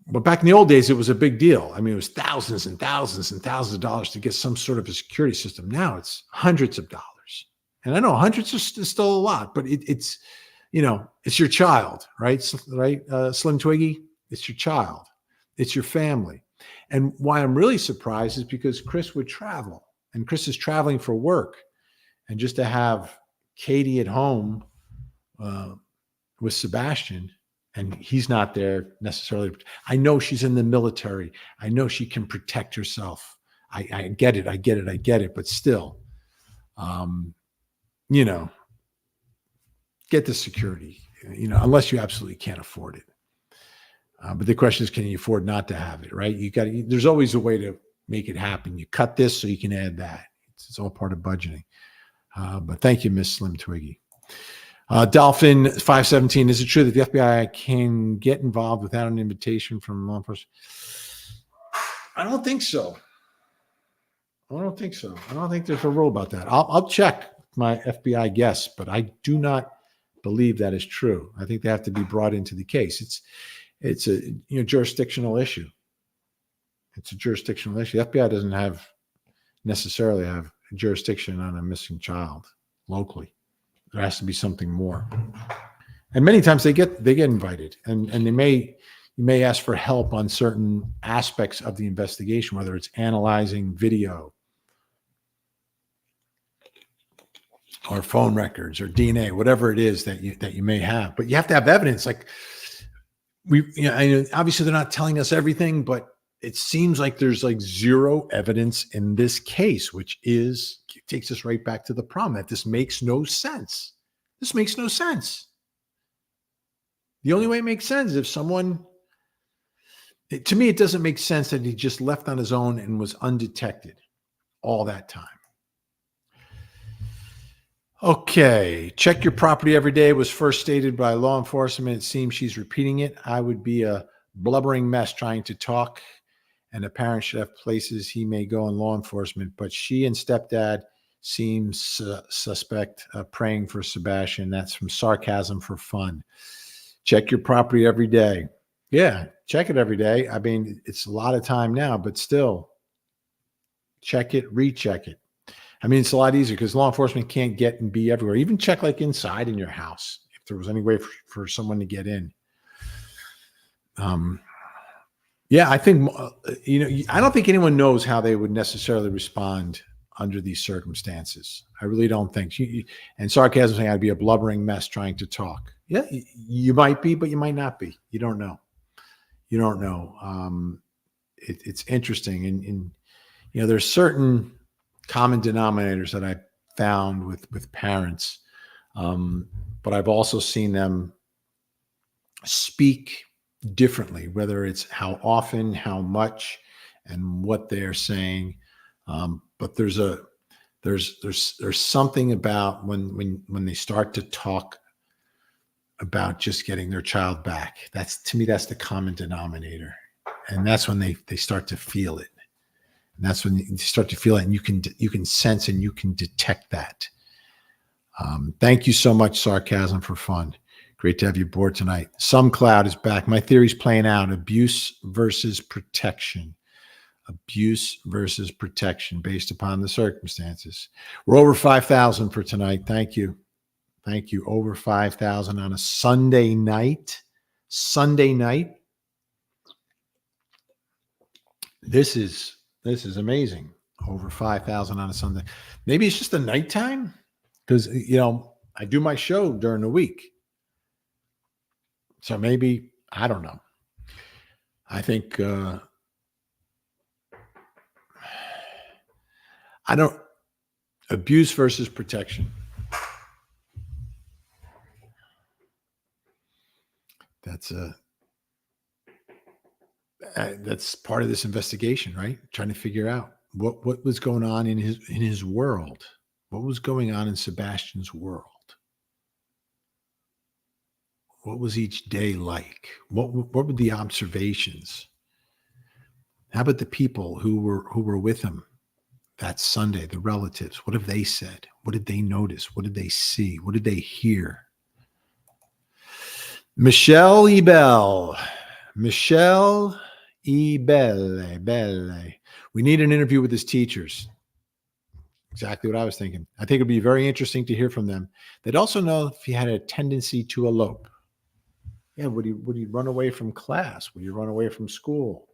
But back in the old days, it was a big deal. I mean, it was thousands and thousands and thousands of dollars to get some sort of a security system. Now it's hundreds of dollars. And I know hundreds is still a lot, but it's, it's your child, right? Right, Slim Twiggy? It's your child. It's your family. And why I'm really surprised is because Chris would travel, and Chris is traveling for work. And just to have Katie at home with Sebastian, and he's not there necessarily. I know she's in the military. I know she can protect herself. I get it. But still, get the security, unless you absolutely can't afford it. But the question is, can you afford not to have it, right? There's always a way to make it happen. You cut this so you can add that. It's all part of budgeting. But thank you, Miss Slim Twiggy. Dolphin 517, is it true that the FBI can get involved without an invitation from law enforcement? I don't think so. I don't think there's a rule about that. I'll check my FBI guess, but I do not believe that is true. I think they have to be brought into the case. It's a jurisdictional issue. It's a jurisdictional issue. The FBI doesn't necessarily have jurisdiction on a missing child locally. There has to be something more. And many times they get invited, and you may ask for help on certain aspects of the investigation, whether it's analyzing video or phone records or DNA, whatever it is that you may have. But you have to have evidence. Like obviously they're not telling us everything, but it seems like there's like zero evidence in this case, which takes us right back to the problem that this makes no sense. This makes no sense. The only way it makes sense is if to me, it doesn't make sense that he just left on his own and was undetected all that time. Okay. Check your property every day was first stated by law enforcement. It seems she's repeating it. I would be a blubbering mess trying to talk, and a parent should have places he may go in law enforcement, but she and stepdad seems suspect, praying for Sebastian. That's from Sarcasm for Fun. Check your property every day. Yeah, check it every day. I mean, it's a lot of time now, but still check it, recheck it. I mean, it's a lot easier because law enforcement can't get and be everywhere. Even check like inside in your house if there was any way for someone to get in. Yeah, I think, I don't think anyone knows how they would necessarily respond under these circumstances. I really don't think. And Sarcasm saying I'd be a blubbering mess trying to talk. Yeah, you might be, but you might not be. You don't know. It's interesting. And there's certain common denominators that I found with parents. But I've also seen them speak differently, whether it's how often, how much, and what they're saying. But there's something about when they start to talk about just getting their child back. To me, that's the common denominator. And that's when they start to feel it. And that's when you start to feel it, and you can sense and you can detect that. Thank you so much, Sarcasm for Fun. Great to have you aboard tonight. Some Cloud is back. My theory's playing out. Abuse versus protection. Abuse versus protection based upon the circumstances. We're over 5,000 for tonight. Thank you. Thank you. Over 5,000 on a Sunday night. This is amazing. Over 5,000 on a Sunday. Maybe it's just the nighttime because, I do my show during the week. So maybe, I don't know. I think, abuse versus protection. That's part of this investigation, right? Trying to figure out what was going on in his world. What was going on in Sebastian's world? What was each day like? What were the observations? How about the people who were with him that Sunday, the relatives? What have they said? What did they notice? What did they see? What did they hear? Michelle Ebel. Michelle Ebele. We need an interview with his teachers. Exactly what I was thinking. I think it'd be very interesting to hear from them. They'd also know if he had a tendency to elope. Yeah, would he run away from class? Would he run away from school?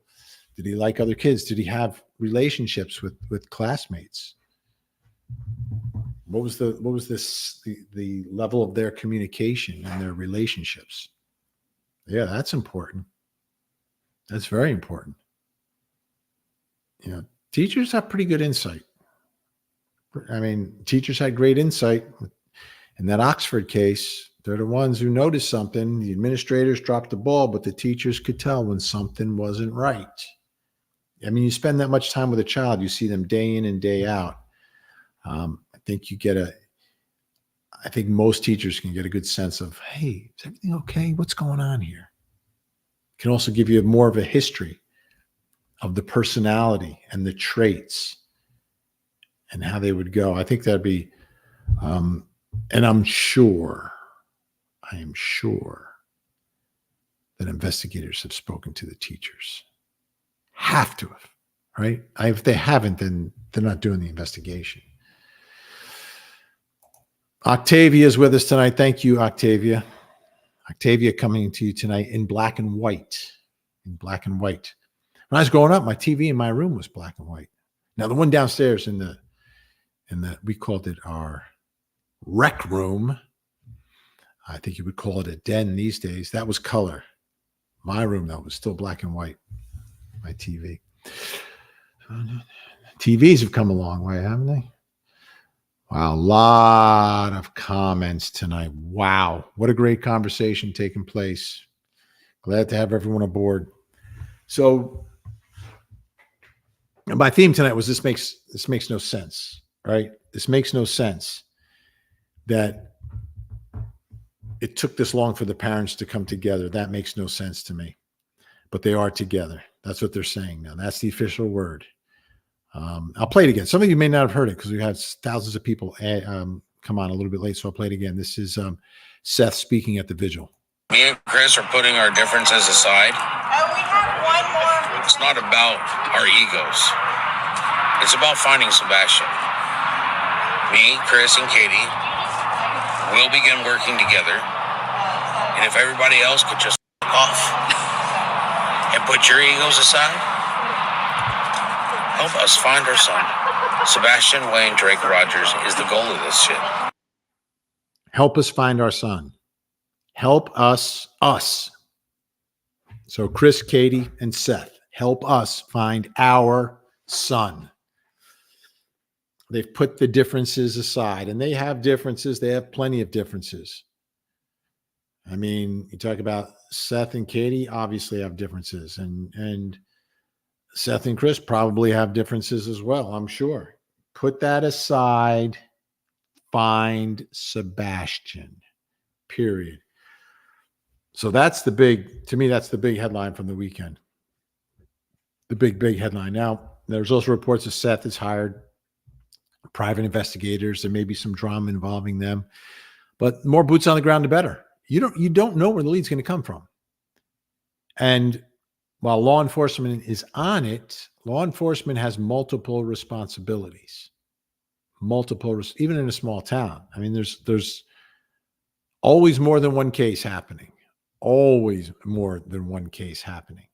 Did he like other kids? Did he have relationships with classmates? What was the level of their communication and their relationships? Yeah, that's important. That's very important. Teachers have pretty good insight. I mean, teachers had great insight. In that Oxford case, they're the ones who noticed something. The administrators dropped the ball, but the teachers could tell when something wasn't right. I mean, you spend that much time with a child, you see them day in and day out. I think most teachers can get a good sense of, hey, is everything okay? What's going on here? Can also give you more of a history of the personality and the traits and how they would go. I think that'd be, and I am sure that investigators have spoken to the teachers. Have to have, right? If they haven't, then they're not doing the investigation. Octavia is with us tonight. Thank you, Octavia. Octavia coming to you tonight in black and white. In black and white. When I was growing up, my TV in my room was black and white. Now the one downstairs in the we called it our rec room. I think you would call it a den these days. That was color. My room, though, was still black and white. My TV. TVs have come a long way, haven't they? Wow, a lot of comments tonight. Wow, what a great conversation taking place. Glad to have everyone aboard. So, my theme tonight was this makes no sense, right? This makes no sense that it took this long for the parents to come together. That makes no sense to me. But they are together. That's what they're saying now. That's the official word. I'll play it again. Some of you may not have heard it because we had thousands of people come on a little bit late, so I'll play it again. This is Seth speaking at the vigil. Me and Chris are putting our differences aside. And we have one more. It's not about our egos. It's about finding Sebastian. Me, Chris, and Katie will begin working together. And if everybody else could just off and put your egos aside, help us find our son. Sebastian Wayne Drake Rogers is the goal of this shit. Help us find our son. Help us. So Chris, Katie, and Seth, help us find our son. They've put the differences aside, and they have differences. They have plenty of differences. I mean, you talk about Seth and Katie obviously have differences, and Seth and Chris probably have differences as well, I'm sure. Put that aside. Find Sebastian, period. So that's the big headline from the weekend. The big headline. Now, there's also reports that Seth has hired private investigators. There may be some drama involving them, but more boots on the ground, the better. You don't know where the lead's going to come from. And while law enforcement is on it, law enforcement has multiple responsibilities. Even in a small town. I mean, there's always more than one case happening. Always more than one case happening.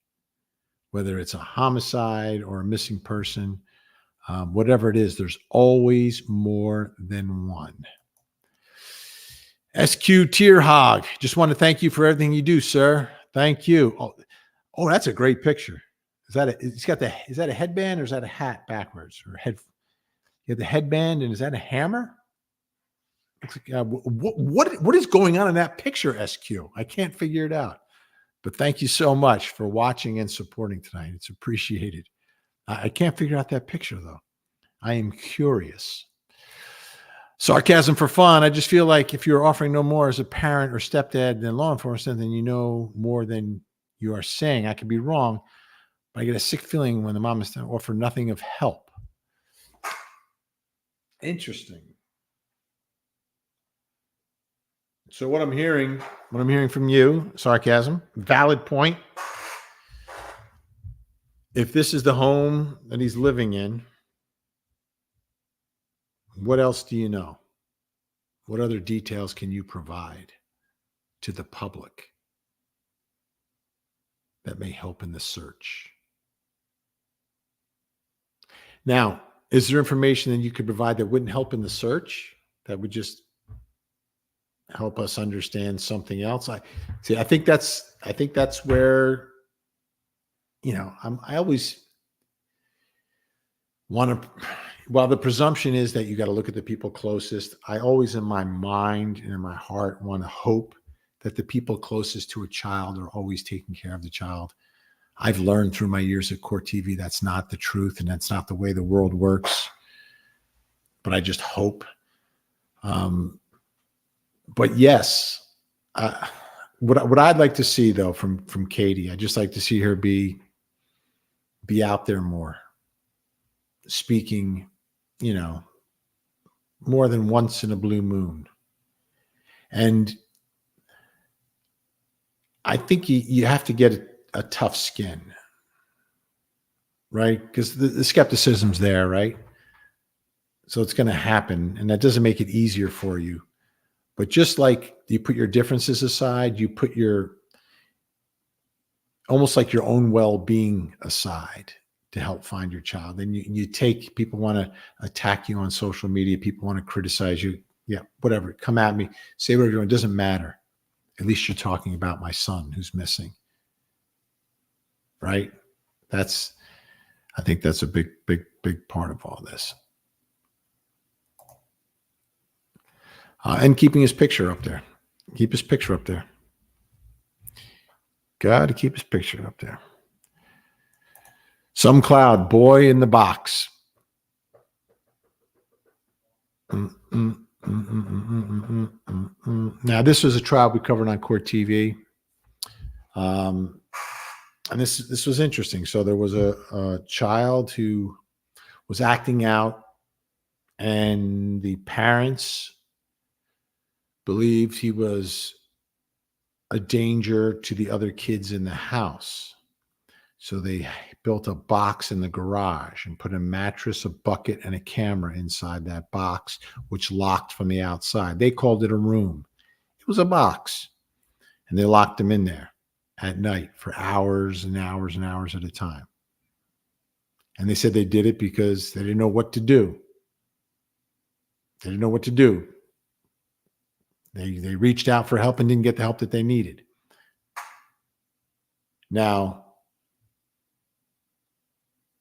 Whether it's a homicide or a missing person, whatever it is, there's always more than one. SQ Tierhog, just want to thank you for everything you do, sir. Thank you. Oh, that's a great picture. Is that a headband or is that a hat backwards or head? You have the headband, and is that a hammer? What is going on in that picture, SQ? I can't figure it out. But thank you so much for watching and supporting tonight. It's appreciated. I can't figure out that picture, though. I am curious. Sarcasm for fun. I just feel like if you're offering no more as a parent or stepdad than law enforcement, then you know more than you are saying. I could be wrong, but I get a sick feeling when the mom is to offer nothing of help. Interesting. So what I'm hearing from you, sarcasm, valid point. If this is the home that he's living in, what else do you know? What other details can you provide to the public that may help in the search? Now, is there information that you could provide that wouldn't help in the search, that would just help us understand something else? I think that's where, I always want to, while the presumption is that you got to look at the people closest, I always in my mind and in my heart want to hope that the people closest to a child are always taking care of the child. I've learned through my years at Court TV that's not the truth, and that's not the way the world works. But I just hope. But yes, what I'd like to see though from Katie, I'd just like to see her be out there more, speaking, more than once in a blue moon. And I think you have to get a tough skin, right? Because the skepticism's there, right? So it's going to happen, and that doesn't make it easier for you. But just like you put your differences aside, you put almost like your own well-being aside to help find your child. And you take, people want to attack you on social media. People want to criticize you. Yeah, whatever. Come at me. Say whatever you want. It doesn't matter. At least you're talking about my son who's missing. Right? I think that's a big, big, big part of all this. And keeping his picture up there. Keep his picture up there. Got to keep his picture up there. Some cloud, boy in the box. Now, this was a trial we covered on Court TV. And this was interesting. So there was a child who was acting out, and the parents believed he was a danger to the other kids in the house. So they built a box in the garage and put a mattress, a bucket, and a camera inside that box, which locked from the outside. They called it a room. It was a box. And they locked him in there at night for hours and hours and hours at a time. And they said they did it because they didn't know what to do. They didn't know what to do. They reached out for help and didn't get the help that they needed. Now,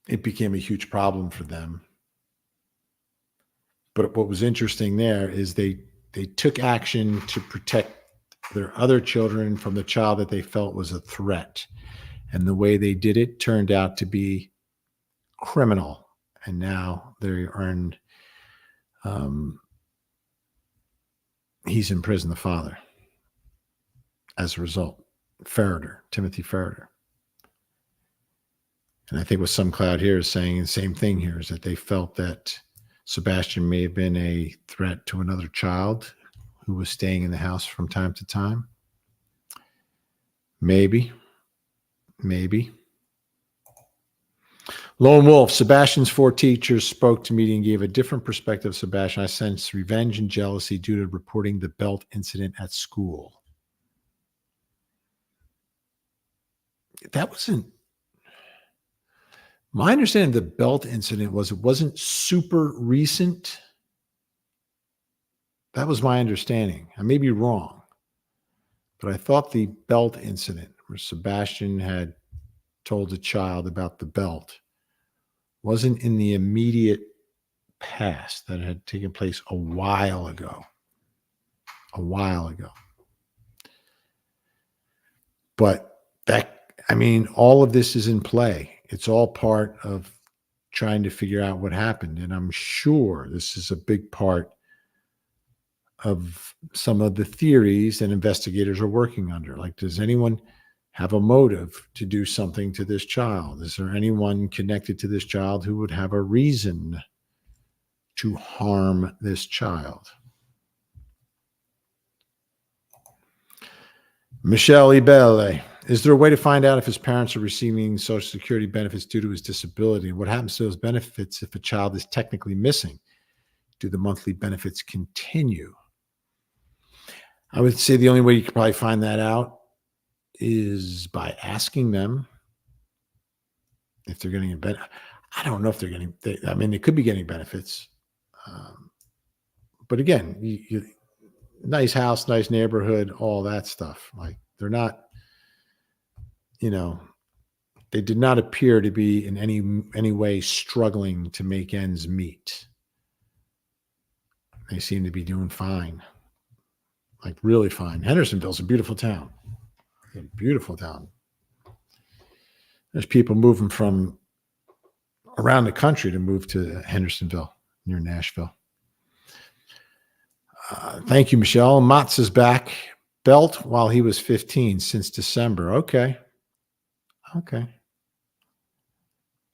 it became a huge problem for them. But what was interesting there is they took action to protect their other children from the child that they felt was a threat. And the way they did it turned out to be criminal. And now they earned, he's in prison, the father, as a result. Timothy Ferreter. And I think what some cloud here is saying the same thing here, is that they felt that Sebastian may have been a threat to another child who was staying in the house from time to time. Maybe. Lone Wolf, Sebastian's 4 teachers spoke to me and gave a different perspective of Sebastian. I sensed revenge and jealousy due to reporting the belt incident at school. That wasn't, my understanding of the belt incident was it wasn't super recent. That was my understanding. I may be wrong, but I thought the belt incident where Sebastian had told a child about the belt wasn't in the immediate past, that had taken place a while ago. But all of this is in play. It's all part of trying to figure out what happened. And I'm sure this is a big part of some of the theories that investigators are working under. Like, does anyone have a motive to do something to this child? Is there anyone connected to this child who would have a reason to harm this child? Michelle Ibele, is there a way to find out if his parents are receiving Social Security benefits due to his disability? And what happens to those benefits if a child is technically missing? Do the monthly benefits continue? I would say the only way you could probably find that out is by asking them if they're getting a benefit. I don't know if they're getting, they could be getting benefits. But again, nice house, nice neighborhood, all that stuff. Like, they're not, they did not appear to be in any way struggling to make ends meet. They seem to be doing fine, like really fine. Hendersonville's a beautiful town. A beautiful town. There's people moving from around the country to move to Hendersonville near Nashville. Thank you, Michelle. Mats is back. Belt while he was 15 since December. Okay.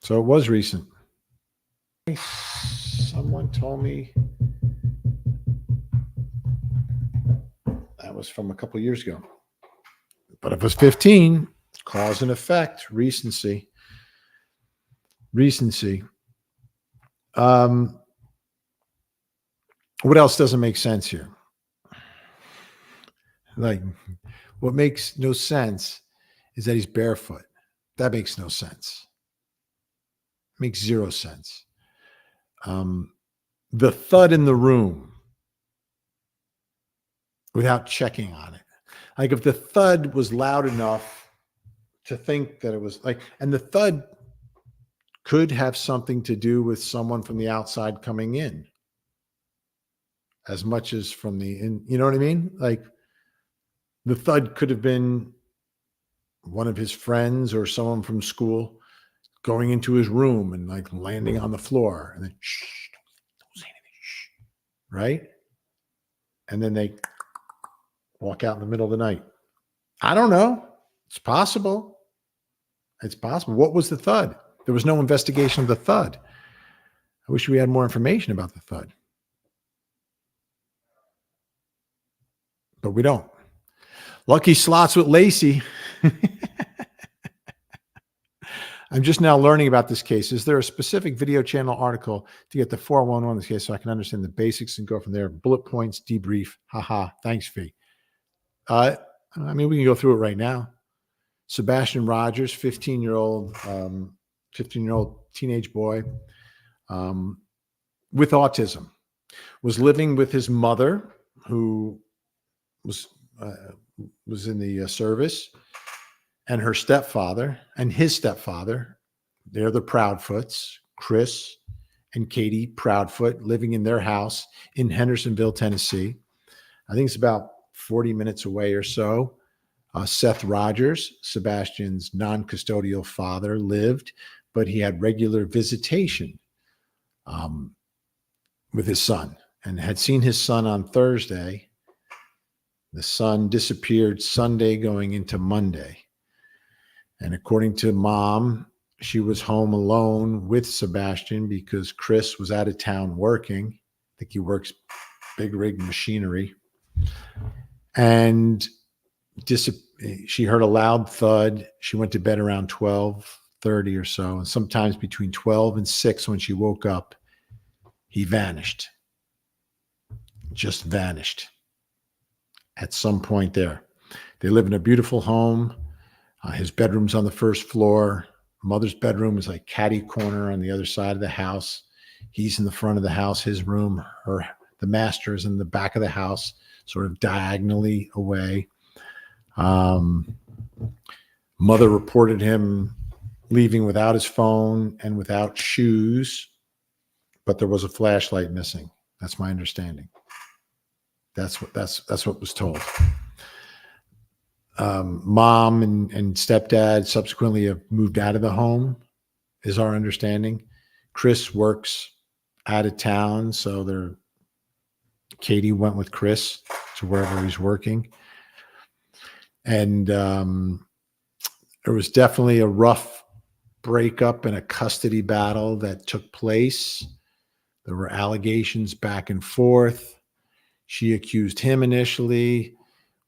So it was recent. Someone told me that was from a couple of years ago. But if it was 15, cause and effect, recency. What else doesn't make sense here? Like, what makes no sense is that he's barefoot. That makes no sense. Makes zero sense. The thud in the room without checking on it. Like, if the thud was loud enough to think that it was like, and the thud could have something to do with someone from the outside coming in as much as from the in, you know what I mean? Like, the thud could have been one of his friends or someone from school going into his room and like landing on the floor and then shh, don't say anything, shh, right? And then they walk out in the middle of the night. I don't know. It's possible. It's possible. What was the thud? There was no investigation of the thud. I wish we had more information about the thud. But we don't. Lucky slots with Lacey. I'm just now learning about this case. Is there a specific video channel article to get the 411 on this case so I can understand the basics and go from there? Bullet points, debrief. Haha. Thanks, Fee. We can go through it right now. Sebastian Rogers, 15-year-old teenage boy with autism, was living with his mother, who was in the service, and her stepfather and his stepfather. They're the Proudfoots, Chris and Katie Proudfoot, living in their house in Hendersonville, Tennessee. I think it's about 40 minutes away or so. Seth Rogers, Sebastian's non-custodial father, lived, but he had regular visitation with his son and had seen his son on Thursday. The son disappeared Sunday going into Monday. And according to mom, she was home alone with Sebastian because Chris was out of town working. I think he works big rig machinery. And she heard a loud thud. She went to bed around 12:30 or so. And sometimes between 12 and 6, when she woke up, he vanished. Just vanished. At some point there. They live in a beautiful home. His bedroom's on the first floor. Mother's bedroom is like catty corner on the other side of the house. He's in the front of the house. His room, the master, is in the back of the house, sort of diagonally away. Mother reported him leaving without his phone and without shoes, but there was a flashlight missing. That's my understanding. That's what was told. Mom and stepdad subsequently have moved out of the home, is our understanding. Chris works out of town, so they're Katie went with Chris to wherever he's working. And there was definitely a rough breakup and a custody battle that took place. There were allegations back and forth. She accused him initially.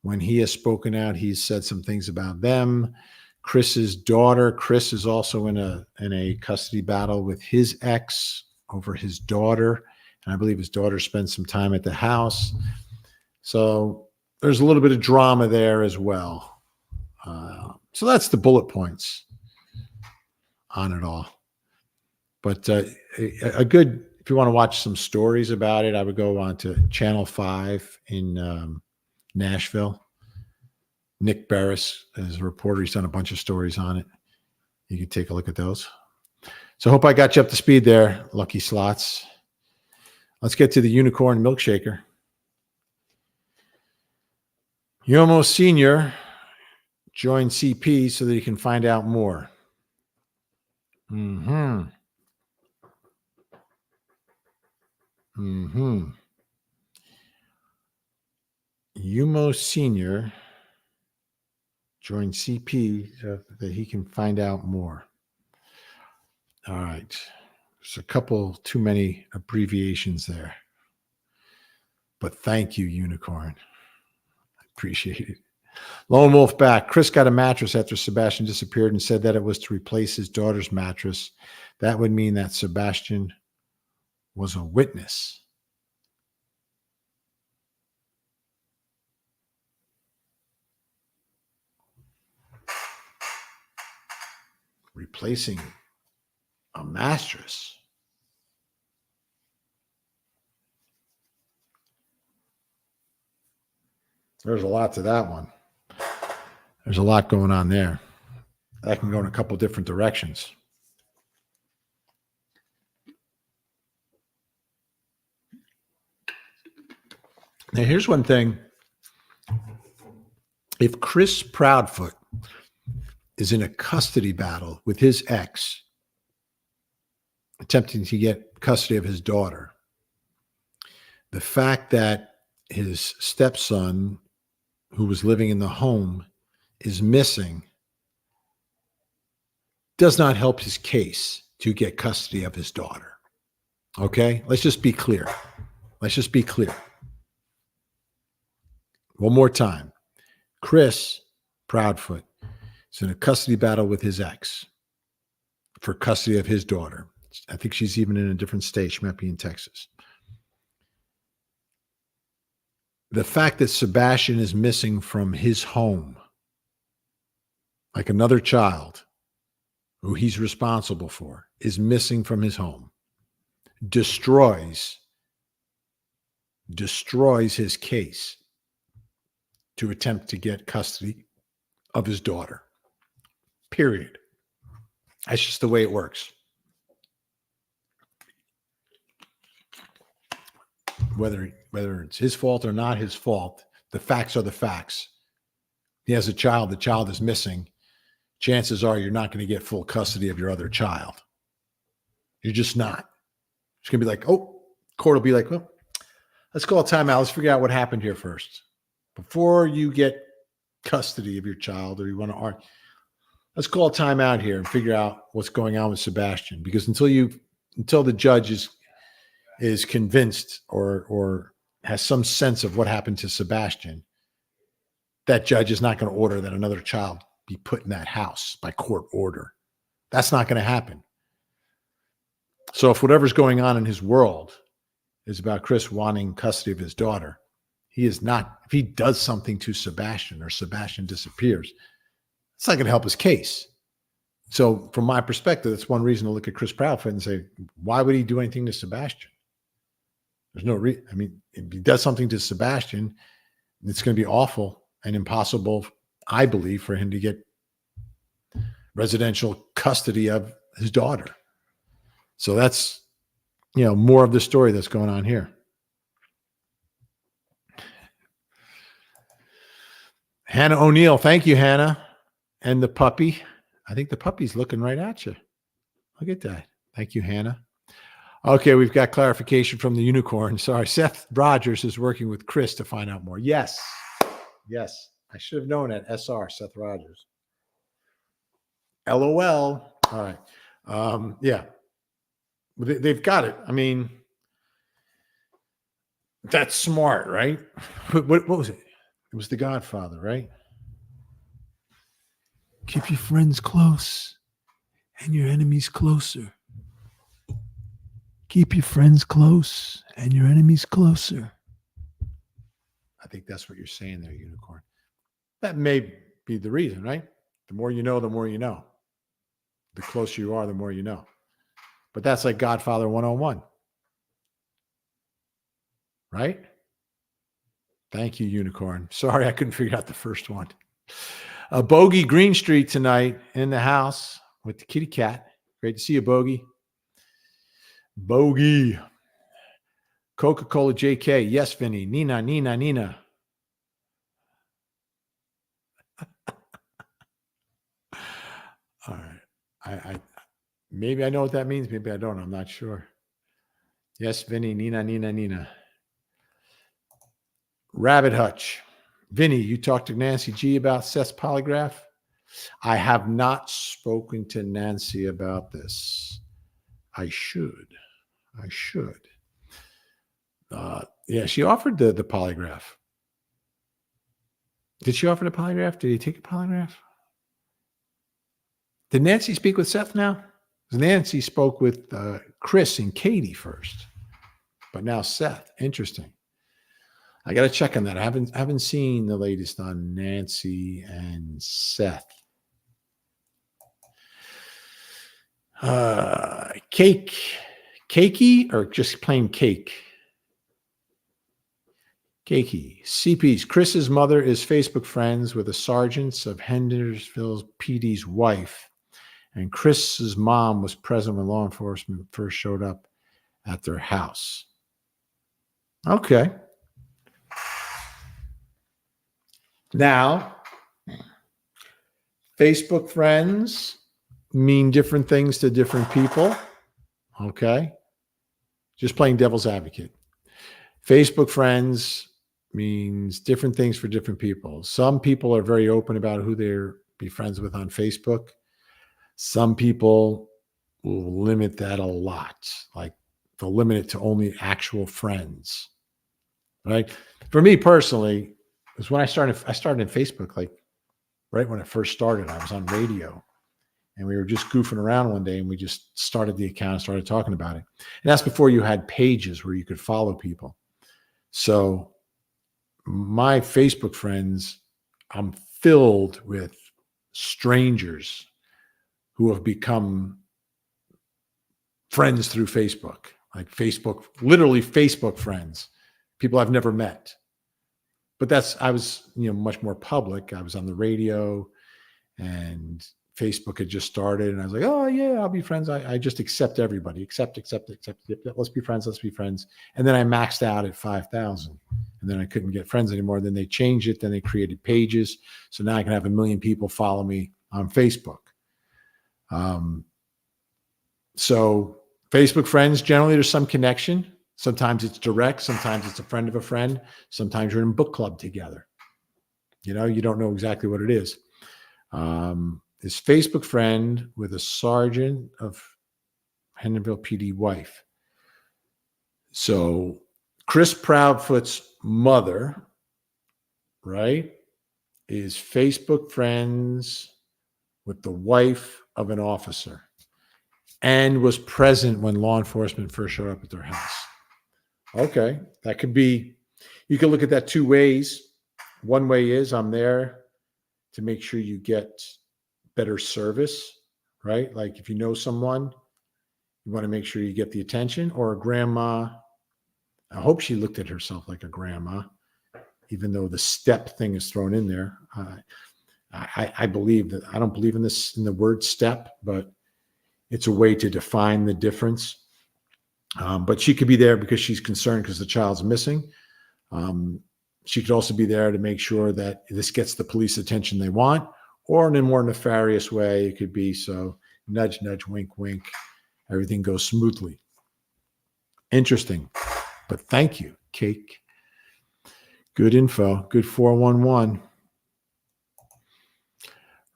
When he has spoken out, he's said some things about them. Chris's daughter, Chris is also in a custody battle with his ex over his daughter. And I believe his daughter spent some time at the house. So there's a little bit of drama there as well. So that's the bullet points on it all. But a good, if you want to watch some stories about it, I would go on to Channel 5 in Nashville. Nick Barris is a reporter. He's done a bunch of stories on it. You can take a look at those. So I hope I got you up to speed there, Lucky Slots. Let's get to the unicorn milkshaker. Yomo Sr. joined CP so that he can find out more. Yumo Sr. joined CP so that he can find out more. All right. There's a couple too many abbreviations there. But thank you, Unicorn. I appreciate it. Lone Wolf back. Chris got a mattress after Sebastian disappeared and said that it was to replace his daughter's mattress. That would mean that Sebastian was a witness. Replacing a mattress. There's a lot to that one. There's a lot going on there. That can go in a couple different directions. Now, here's one thing. If Chris Proudfoot is in a custody battle with his ex, attempting to get custody of his daughter, the fact that his stepson, who was living in the home, is missing does not help his case to get custody of his daughter. Okay? Let's just be clear. Let's just be clear. One more time. Chris Proudfoot is in a custody battle with his ex for custody of his daughter. I think she's even in a different state. She might be in Texas. The fact that Sebastian is missing from his home, like another child who he's responsible for, is missing from his home, destroys his case to attempt to get custody of his daughter. Period. That's just the way it works. Whether it's his fault or not his fault, the facts are the facts. He has a child, the child is missing. Chances are you're not going to get full custody of your other child. You're just not. It's going to be like, oh, court will be like, well, let's call a timeout. Let's figure out what happened here first. Before you get custody of your child or you want to argue, let's call a timeout here and figure out what's going on with Sebastian. Because until the judge is convinced or has some sense of what happened to Sebastian, that judge is not going to order that another child be put in that house by court order. That's not going to happen. So if whatever's going on in his world is about Chris wanting custody of his daughter, he is not, if he does something to Sebastian or Sebastian disappears, it's not going to help his case. So from my perspective, that's one reason to look at Chris Proudfoot and say, why would he do anything to Sebastian? There's no reason. I mean, if he does something to Sebastian, it's going to be awful and impossible, I believe, for him to get residential custody of his daughter. So that's, more of the story that's going on here. Hannah O'Neill. Thank you, Hannah. And the puppy. I think the puppy's looking right at you. Look at that. Thank you, Hannah. Okay, we've got clarification from the unicorn. Sorry, Seth Rogers is working with Chris to find out more. Yes. Yes. I should have known that. SR, Seth Rogers. LOL. All right. Yeah. They've got it. I mean, that's smart, right? What was it? It was The Godfather, right? Keep your friends close and your enemies closer. Keep your friends close and your enemies closer. I think that's what you're saying there, unicorn. That may be the reason, right? The more you know, the more you know. The closer you are, the more you know. But that's like Godfather 101. Right? Thank you, unicorn. Sorry, I couldn't figure out the first one. Bogey Green Street tonight in the house with the kitty cat. Great to see you, Bogey. Bogey. Coca-Cola JK. Yes, Vinny. Nina. All right. I maybe I know what that means. Maybe I don't. I'm not sure. Yes, Vinny. Nina. Rabbit Hutch. Vinny, you talked to Nancy G about Seth's polygraph? I have not spoken to Nancy about this. I should. Yeah, she offered the polygraph. Did she offer the polygraph? Did he take a polygraph? Did Nancy speak with Seth now? Nancy spoke with Chris and Katie first, but now Seth. Interesting. I got to check on that. I haven't seen the latest on Nancy and Seth. Cakey or just plain cake? Cakey. CP's. Chris's mother is Facebook friends with a sergeant of Hendersonville PD's wife, and Chris's mom was present when law enforcement first showed up at their house. Okay. Now, Facebook friends mean different things to different people. Okay. Just playing devil's advocate. Facebook friends means different things for different people. Some people are very open about who they're be friends with on Facebook. Some people will limit that a lot. Like they'll limit it to only actual friends. Right? For me personally, because when I started in Facebook, like right when it first started, I was on radio and we were just goofing around one day and we just started the account and started talking about it. And that's before you had pages where you could follow people. So my Facebook friends, I'm filled with strangers who have become friends through Facebook, like Facebook, literally Facebook friends, people I've never met. But I was, much more public. I was on the radio and Facebook had just started and I was like, oh yeah, I'll be friends. I just accept everybody, accept. Let's be friends. And then I maxed out at 5,000 and then I couldn't get friends anymore. Then they changed it. Then they created pages. So now I can have 1 million people follow me on Facebook. So Facebook friends, generally there's some connection. Sometimes it's direct. Sometimes it's a friend of a friend. Sometimes you're in book club together. You don't know exactly what it is. This Facebook friend with a sergeant of Hendersonville PD wife. So Chris Proudfoot's mother, right, is Facebook friends with the wife of an officer and was present when law enforcement first showed up at their house. Okay, that could be, you can look at that two ways. One way is I'm there to make sure you get better service, right? Like if you know someone, you want to make sure you get the attention. Or a grandma, I hope she looked at herself like a grandma, even though the step thing is thrown in there. I believe that, I don't believe in the word step, but it's a way to define the difference. But she could be there because she's concerned because the child's missing. She could also be there to make sure that this gets the police attention they want, or in a more nefarious way, it could be so nudge, nudge, wink, wink, everything goes smoothly. Interesting. But thank you, Cake. Good info. Good 411.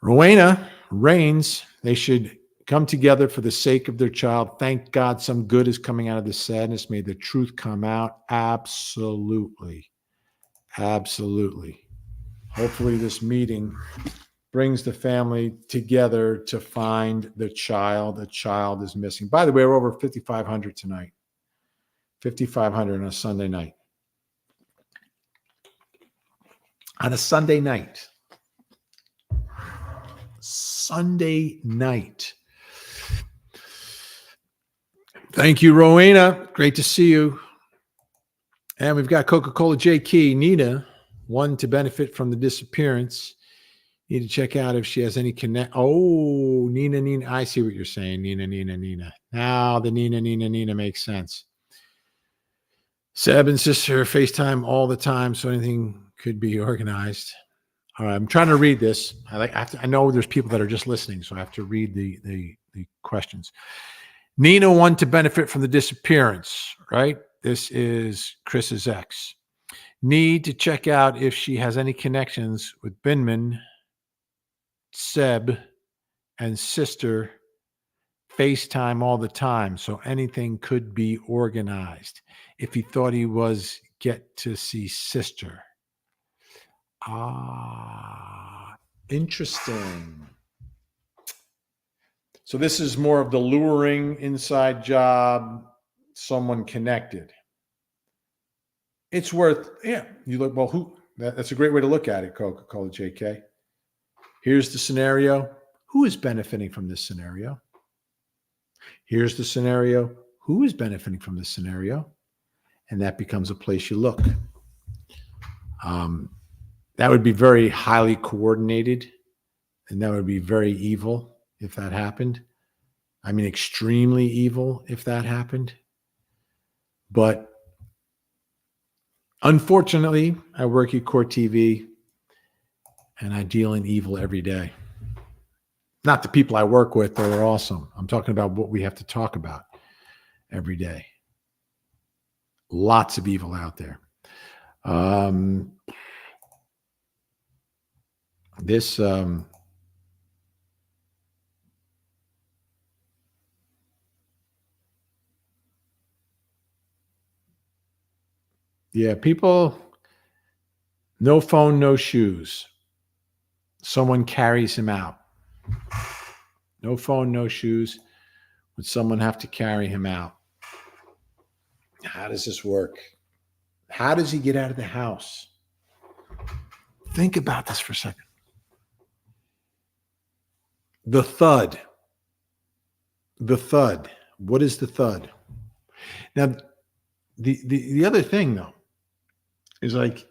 Rowena Reigns, they should come together for the sake of their child. Thank God some good is coming out of this sadness. May the truth come out. Absolutely. Absolutely. Hopefully this meeting brings the family together to find the child. The child is missing. By the way, we're over 5,500 tonight. 5,500 on a Sunday night. On a Sunday night. Sunday night. Thank you, Rowena. Great to see you. And we've got Coca-Cola J. Key. Nina, one to benefit from the disappearance. Need to check out if she has any connect. Oh, Nina. I see what you're saying. Nina. Now the Nina makes sense. Seb and sister FaceTime all the time, so anything could be organized. All right, I'm trying to read this. I know there's people that are just listening, so I have to read the questions. Nina, one to benefit from the disappearance, right? This is Chris's ex. Need to check out if she has any connections with Binman, Seb, and sister. FaceTime all the time, so anything could be organized. If he thought he was, get to see sister. Interesting. So this is more of the luring inside job, someone connected. It's worth, you look, well, who? That's a great way to look at it, Coca-Cola JK. Here's the scenario. Who is benefiting from this scenario? Here's the scenario. Who is benefiting from this scenario? And that becomes a place you look. That would be very highly coordinated, and that would be very evil if that happened. I mean, extremely evil if that happened. But unfortunately, I work at Court TV, and I deal in evil every day. Not the people I work with, they're awesome. I'm talking about what we have to talk about every day. Lots of evil out there. People, no phone, no shoes. Someone carries him out. No phone, no shoes. Would someone have to carry him out? How does this work? How does he get out of the house? Think about this for a second. The thud. What is the thud? Now, the other thing, though, is like,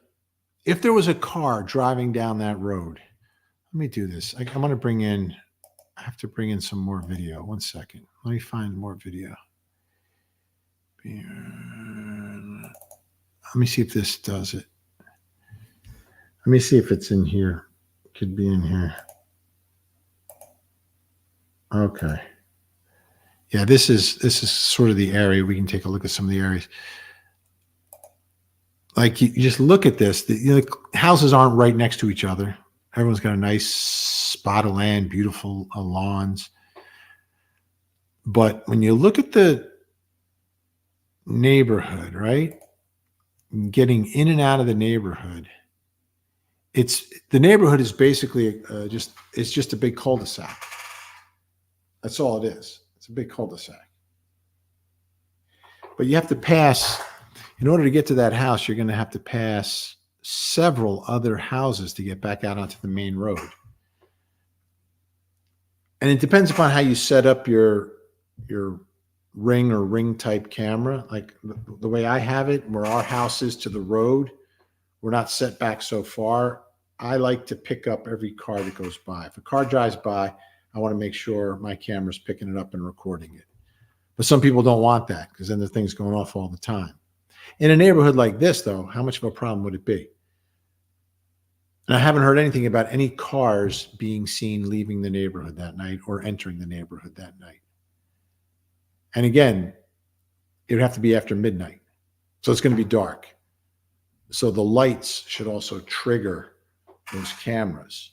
if there was a car driving down that road, let me do this. I have to bring in some more video. 1 second. Let me find more video. Let me see if this does it. Let me see if it's in here. It could be in here. Okay. Yeah, this is sort of the area. We can take a look at some of the areas. Like you just look at this. The houses aren't right next to each other. Everyone's got a nice spot of land, beautiful lawns. But when you look at the neighborhood, right? Getting in and out of the neighborhood, the neighborhood is basically just a big cul-de-sac. That's all it is. It's a big cul-de-sac. But you have to pass, in order to get to that house, you're going to have to pass several other houses to get back out onto the main road. And it depends upon how you set up your ring or ring type camera. Like the way I have it, where our house is to the road, we're not set back so far. I like to pick up every car that goes by. If a car drives by, I want to make sure my camera's picking it up and recording it. But some people don't want that because then the thing's going off all the time. In a neighborhood like this, though, how much of a problem would it be? And I haven't heard anything about any cars being seen leaving the neighborhood that night or entering the neighborhood that night. And again, it would have to be after midnight. So it's going to be dark. So the lights should also trigger those cameras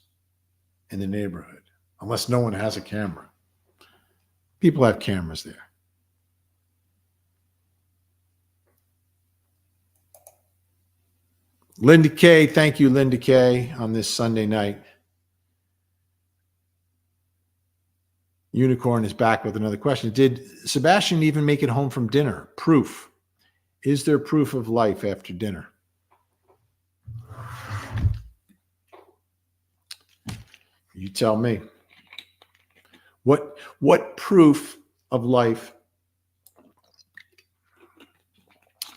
in the neighborhood, unless no one has a camera. People have cameras there. Linda K, thank you, Linda K, on this Sunday night. Unicorn is back with another question. Did Sebastian even make it home from dinner? Proof. Is there proof of life after dinner? You tell me. What proof of life?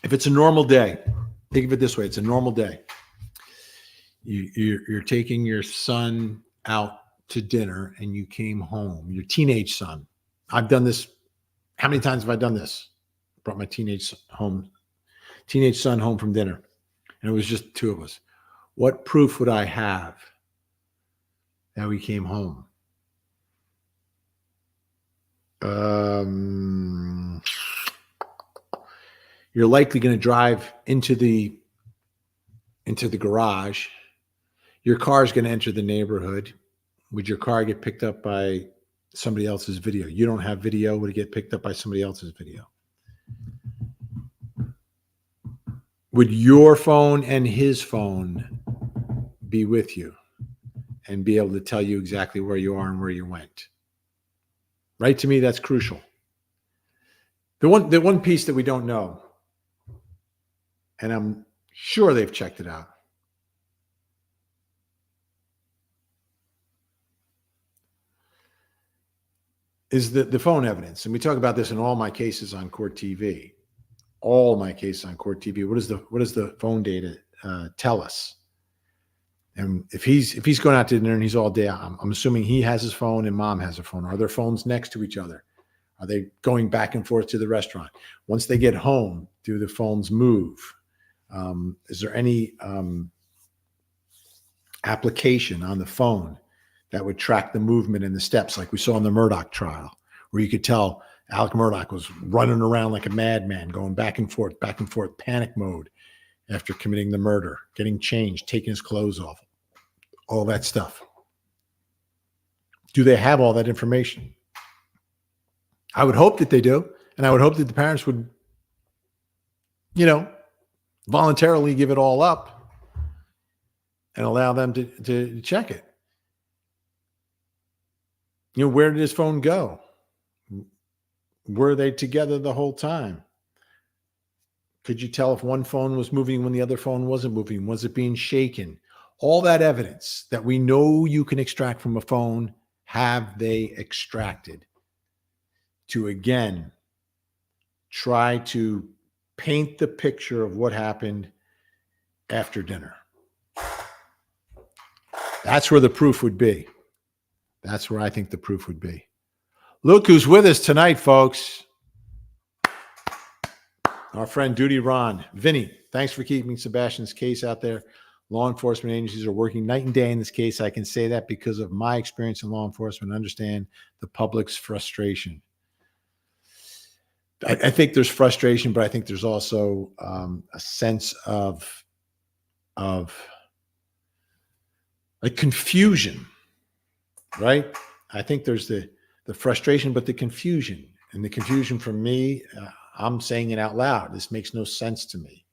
If it's a normal day, think of it this way. It's a normal day. You're taking your son out to dinner and you came home, your teenage son. I've done this. How many times have I done this? Brought my teenage son home from dinner, and it was just two of us. What proof would I have that we came home? You're likely going to drive into the garage. Your car is going to enter the neighborhood. Would your car get picked up by somebody else's video? You don't have video. Would it get picked up by somebody else's video? Would your phone and his phone be with you and be able to tell you exactly where you are and where you went? Right? To me, that's crucial. The one piece that we don't know, and I'm sure they've checked it out, is the phone evidence. And we talk about this in all my cases on Court TV. All my cases on Court TV. What does the phone data tell us? And if he's going out to dinner and he's all day, I'm assuming he has his phone and mom has her phone. Are their phones next to each other? Are they going back and forth to the restaurant? Once they get home, do the phones move? Is there any application on the phone that would track the movement and the steps, like we saw in the Murdaugh trial, where you could tell Alec Murdaugh was running around like a madman, going back and forth, panic mode after committing the murder, getting changed, taking his clothes off, all that stuff. Do they have all that information? I would hope that they do. And I would hope that the parents would, voluntarily give it all up and allow them to check it. Where did his phone go? Were they together the whole time? Could you tell if one phone was moving when the other phone wasn't moving? Was it being shaken? All that evidence that we know you can extract from a phone, have they extracted to, again, try to paint the picture of what happened after dinner? That's where the proof would be. That's where I think the proof would be. Look who's with us tonight, folks. Our friend Duty Ron. Vinny, thanks for keeping Sebastian's case out there. Law enforcement agencies are working night and day in this case. I can say that because of my experience in law enforcement. Understand the public's frustration. I think there's frustration, but I think there's also a sense of like confusion, right? I think there's the frustration, but the confusion. And the confusion for me, I'm saying it out loud. This makes no sense to me.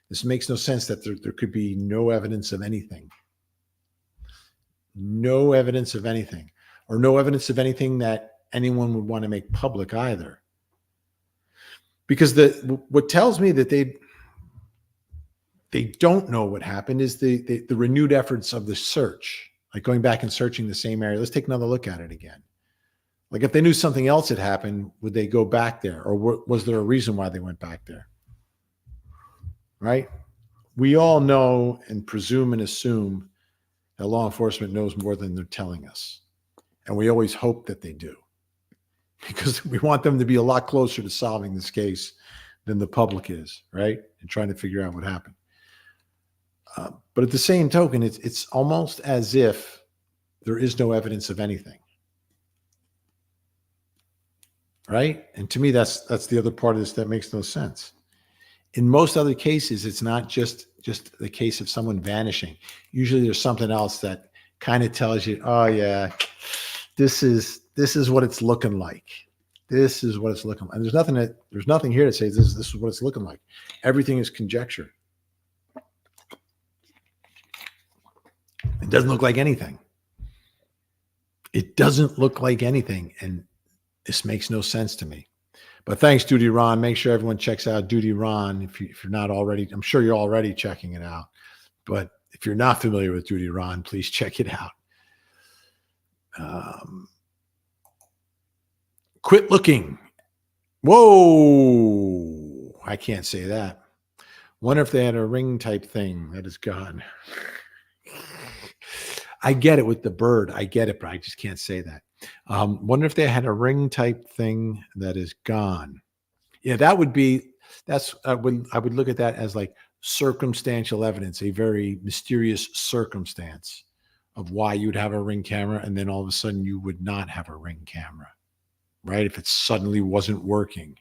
This makes no sense that there could be no evidence of anything. No evidence of anything. Or no evidence of anything that anyone would want to make public either. Because what tells me that they don't know what happened is the renewed efforts of the search, like going back and searching the same area. Let's take another look at it again. Like if they knew something else had happened, would they go back there? Or was there a reason why they went back there? Right? We all know and presume and assume that law enforcement knows more than they're telling us. And we always hope that they do, because we want them to be a lot closer to solving this case than the public is, right? And trying to figure out what happened. But at the same token, it's almost as if there is no evidence of anything. right? And to me, that's the other part of this that makes no sense. In most other cases, it's not just the case of someone vanishing. Usually there's something else that kind of tells you, oh yeah, this is what it's looking like. This is what it's looking like. And there's nothing here that says this is what it's looking like. Everything is conjecture. It doesn't look like anything. It doesn't look like anything. And this makes no sense to me. But thanks, Duty Ron. Make sure everyone checks out Duty Ron. If you're not already, I'm sure you're already checking it out. But if you're not familiar with Duty Ron, please check it out. Quit looking. Whoa. I can't say that. Wonder if they had a ring type thing that is gone. I get it with the bird. I get it, but I just can't say that. Wonder if they had a ring type thing that is gone. Yeah, I would look at that as like circumstantial evidence, a very mysterious circumstance of why you'd have a ring camera and then all of a sudden you would not have a ring camera, right? If it suddenly wasn't working,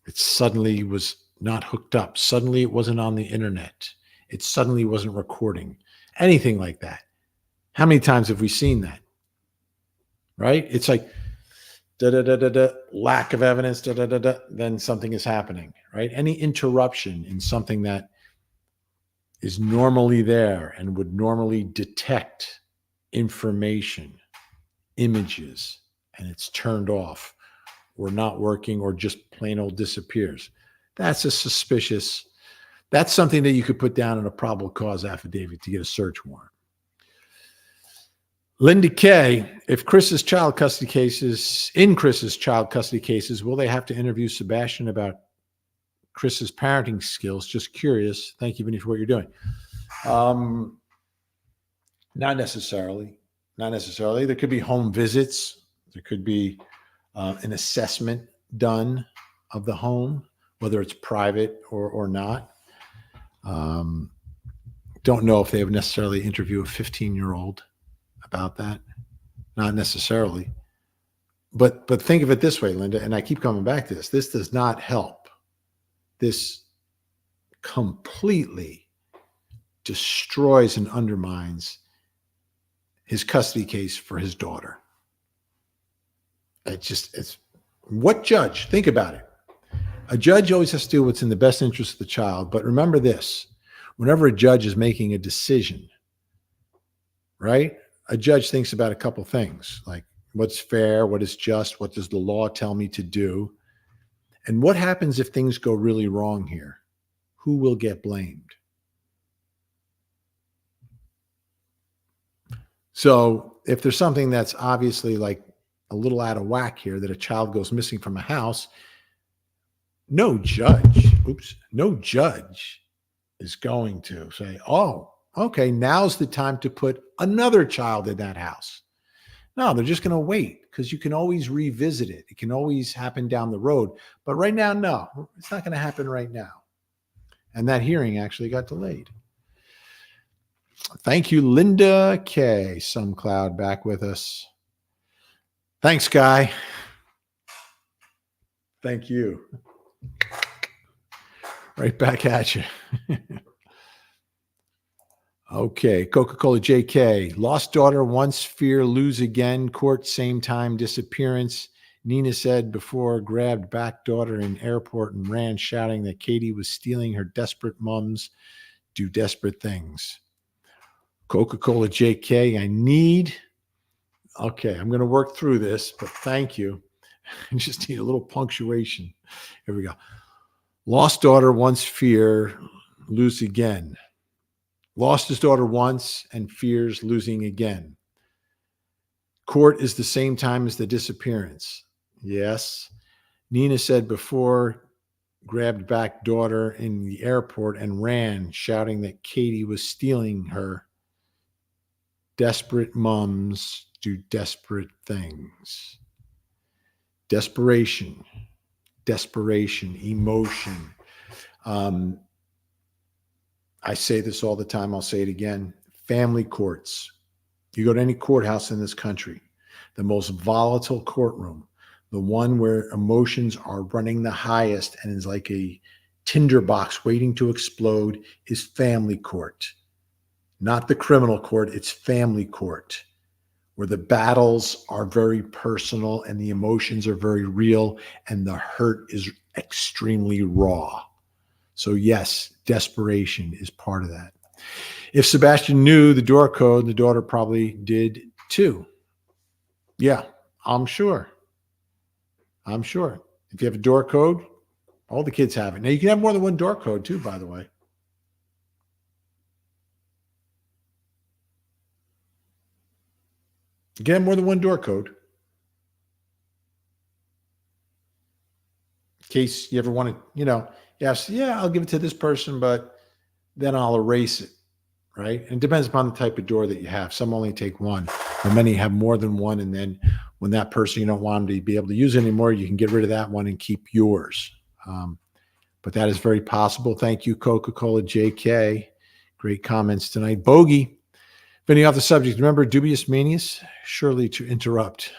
it suddenly was not hooked up, suddenly it wasn't on the internet, it suddenly wasn't recording, anything like that. How many times have we seen that? Right? It's like lack of evidence, then something is happening, right? Any interruption in something that is normally there and would normally detect information, images, and it's turned off or not working or just plain old disappears. That's that's something that you could put down in a probable cause affidavit to get a search warrant. Linda K, in Chris's child custody cases, will they have to interview Sebastian about Chris's parenting skills? Just curious. Thank you, Vinny, for what you're doing. Not necessarily. There could be home visits. There could be an assessment done of the home, whether it's private or not. Don't know if they would necessarily interview a 15-year-old about that. Not necessarily. But think of it this way, Linda, and I keep coming back to this. This does not help. This completely destroys and undermines his custody case for his daughter. It's what judge? Think about it. A judge always has to do what's in the best interest of the child. But remember this, whenever a judge is making a decision, right? A judge thinks about a couple things, like what's fair, what is just, what does the law tell me to do? And what happens if things go really wrong here? Who will get blamed? So if there's something that's obviously like a little out of whack here, that a child goes missing from a house, no judge is going to say, oh, okay, now's the time to put another child in that house. No, they're just going to wait, because you can always revisit it. It can always happen down the road. But right now, no, it's not going to happen right now. And that hearing actually got delayed. Thank you, Linda K. Some Cloud back with us. Thanks, Guy. Thank you. Right back at you. Okay, Coca-Cola JK. Lost daughter once, fear, lose again. Court, same time, disappearance. Nina said before, grabbed back daughter in airport and ran, shouting that Katie was stealing her desperate mums do desperate things. Coca-Cola JK, I'm going to work through this, but thank you. I just need a little punctuation. Here we go. Lost daughter once, fear, lose again. Lost his daughter once and fears losing again. Court is the same time as the disappearance. Yes. Nina said before, grabbed back daughter in the airport and ran, shouting that Katie was stealing her. Desperate mums do desperate things. Desperation, emotion. I say this all the time. I'll say it again. Family courts. You go to any courthouse in this country, the most volatile courtroom, The one where emotions are running the highest and is like a tinderbox waiting to explode is family court. Not the criminal court, it's family court, where the battles are very personal and the emotions are very real and the hurt is extremely raw. So yes, desperation is part of that. If Sebastian knew the door code, the daughter probably did too. Yeah, I'm sure. If you have a door code, all the kids have it. Now you can have more than one door code too, by the way. You can have more than one door code. In case you ever want to, yes, yeah, I'll give it to this person, but then I'll erase it, right? And it depends upon the type of door that you have. Some only take one, but many have more than one. And then when that person, you don't want them to be able to use it anymore, you can get rid of that one and keep yours. But that is very possible. Thank you, Coca-Cola JK. Great comments tonight. Bogey, Vinny, off the subject, remember dubious manias? Surely to interrupt.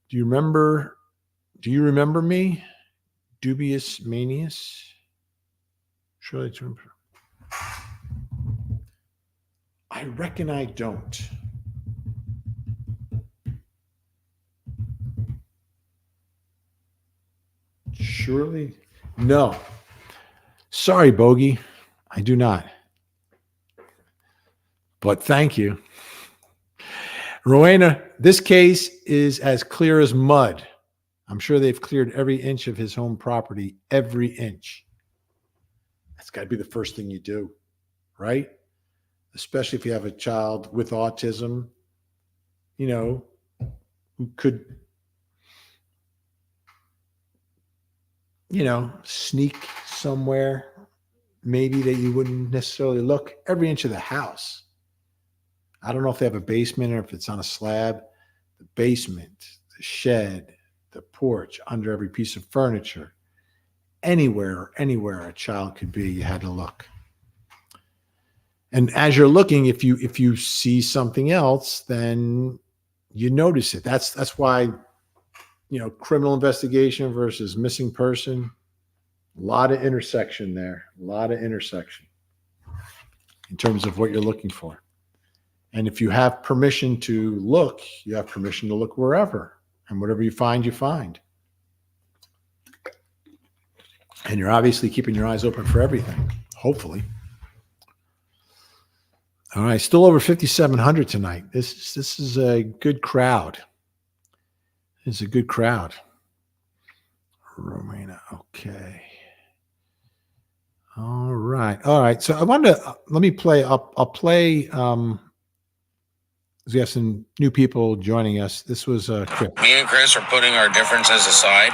Do you remember me? Dubious manias? Surely to interrupt. I reckon I don't. Surely? No. Sorry, Bogey. I do not. But thank you. Rowena, this case is as clear as mud. I'm sure they've cleared every inch of his home property, every inch. That's got to be the first thing you do, right? Especially if you have a child with autism, who could, sneak somewhere, maybe that you wouldn't necessarily look. Every inch of the house. I don't know if they have a basement or if it's on a slab. The basement, the shed, the porch, under every piece of furniture, anywhere a child could be, you had to look. And as you're looking, if you see something else, then you notice it. That's why, criminal investigation versus missing person, a lot of intersection there, in terms of what you're looking for. And if you have permission to look, you have permission to look wherever, and whatever you find, you find. And you're obviously keeping your eyes open for everything, hopefully. All right, still over 5,700 tonight. This is a good crowd. It's a good crowd. Romina, okay. All right. So I wanted to let me play. I'll play. We have some new people joining us. This was Chris. Me and Chris are putting our differences aside.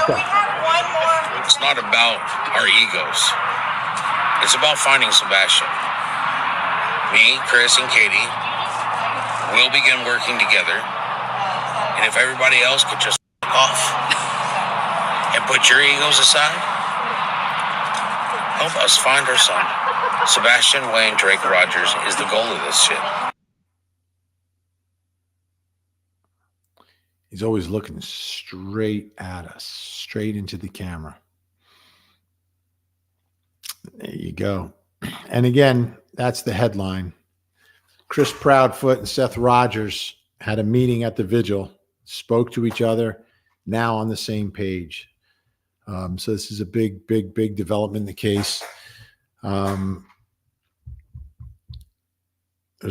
We have one more. It's not about our egos. It's about finding Sebastian. Me, Chris, and Katie will begin working together. And if everybody else could just off and put your egos aside, help us find our son. Sebastian Wayne Drake Rogers is the goal of this shit. He's always looking straight at us, straight into the camera. There you go. And again, that's the headline. Chris Proudfoot and Seth Rogers had a meeting at the vigil, spoke to each other, now on the same page. So this is a big development in the case. There's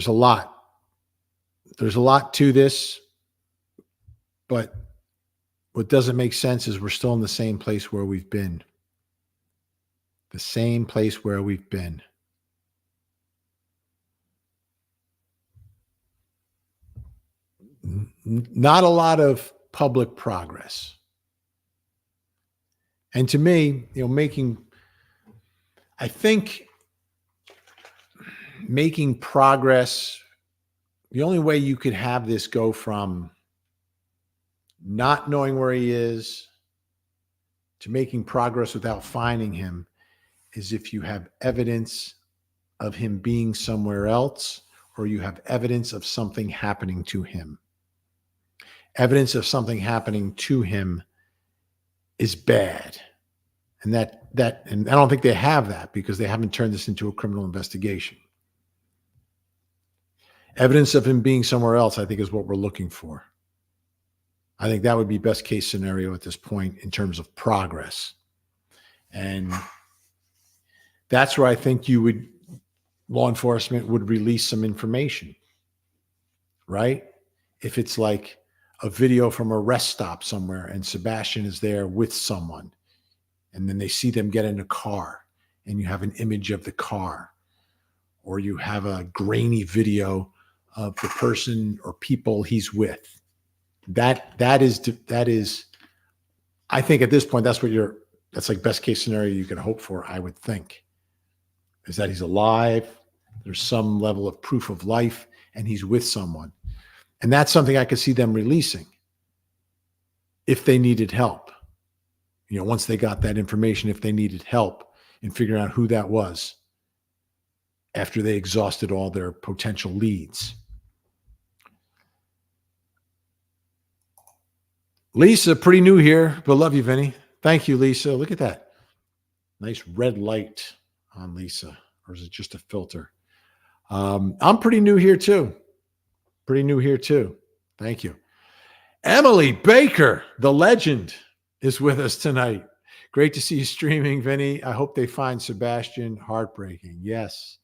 a lot to this, but what doesn't make sense is we're still in the same place where we've been. The same place where we've been. Not a lot of public progress. And to me, making progress, the only way you could have this go from not knowing where he is to making progress without finding him is if you have evidence of him being somewhere else, or you have evidence of something happening to him. evidence of something happening to him is bad. And and I don't think they have that because they haven't turned this into a criminal investigation. Evidence of him being somewhere else, I think, is what we're looking for. I think that would be best case scenario at this point in terms of progress. And that's where I think law enforcement would release some information, right? If it's like a video from a rest stop somewhere and Sebastian is there with someone, and then they see them get in a car and you have an image of the car, or you have a grainy video of the person or people he's with. That is, I think at this point, that's like best case scenario you can hope for, I would think, is that he's alive. There's some level of proof of life and he's with someone. And that's something I could see them releasing if they needed help. Once they got that information, if they needed help in figuring out who that was after they exhausted all their potential leads. Lisa, pretty new here, but love you, Vinny. Thank you, Lisa. Look at that. Nice red light on Lisa. Or is it just a filter? I'm pretty new here too. Thank you. Emily Baker, the legend, is with us tonight. Great to see you streaming, Vinny. I hope they find Sebastian heartbreaking. Yes.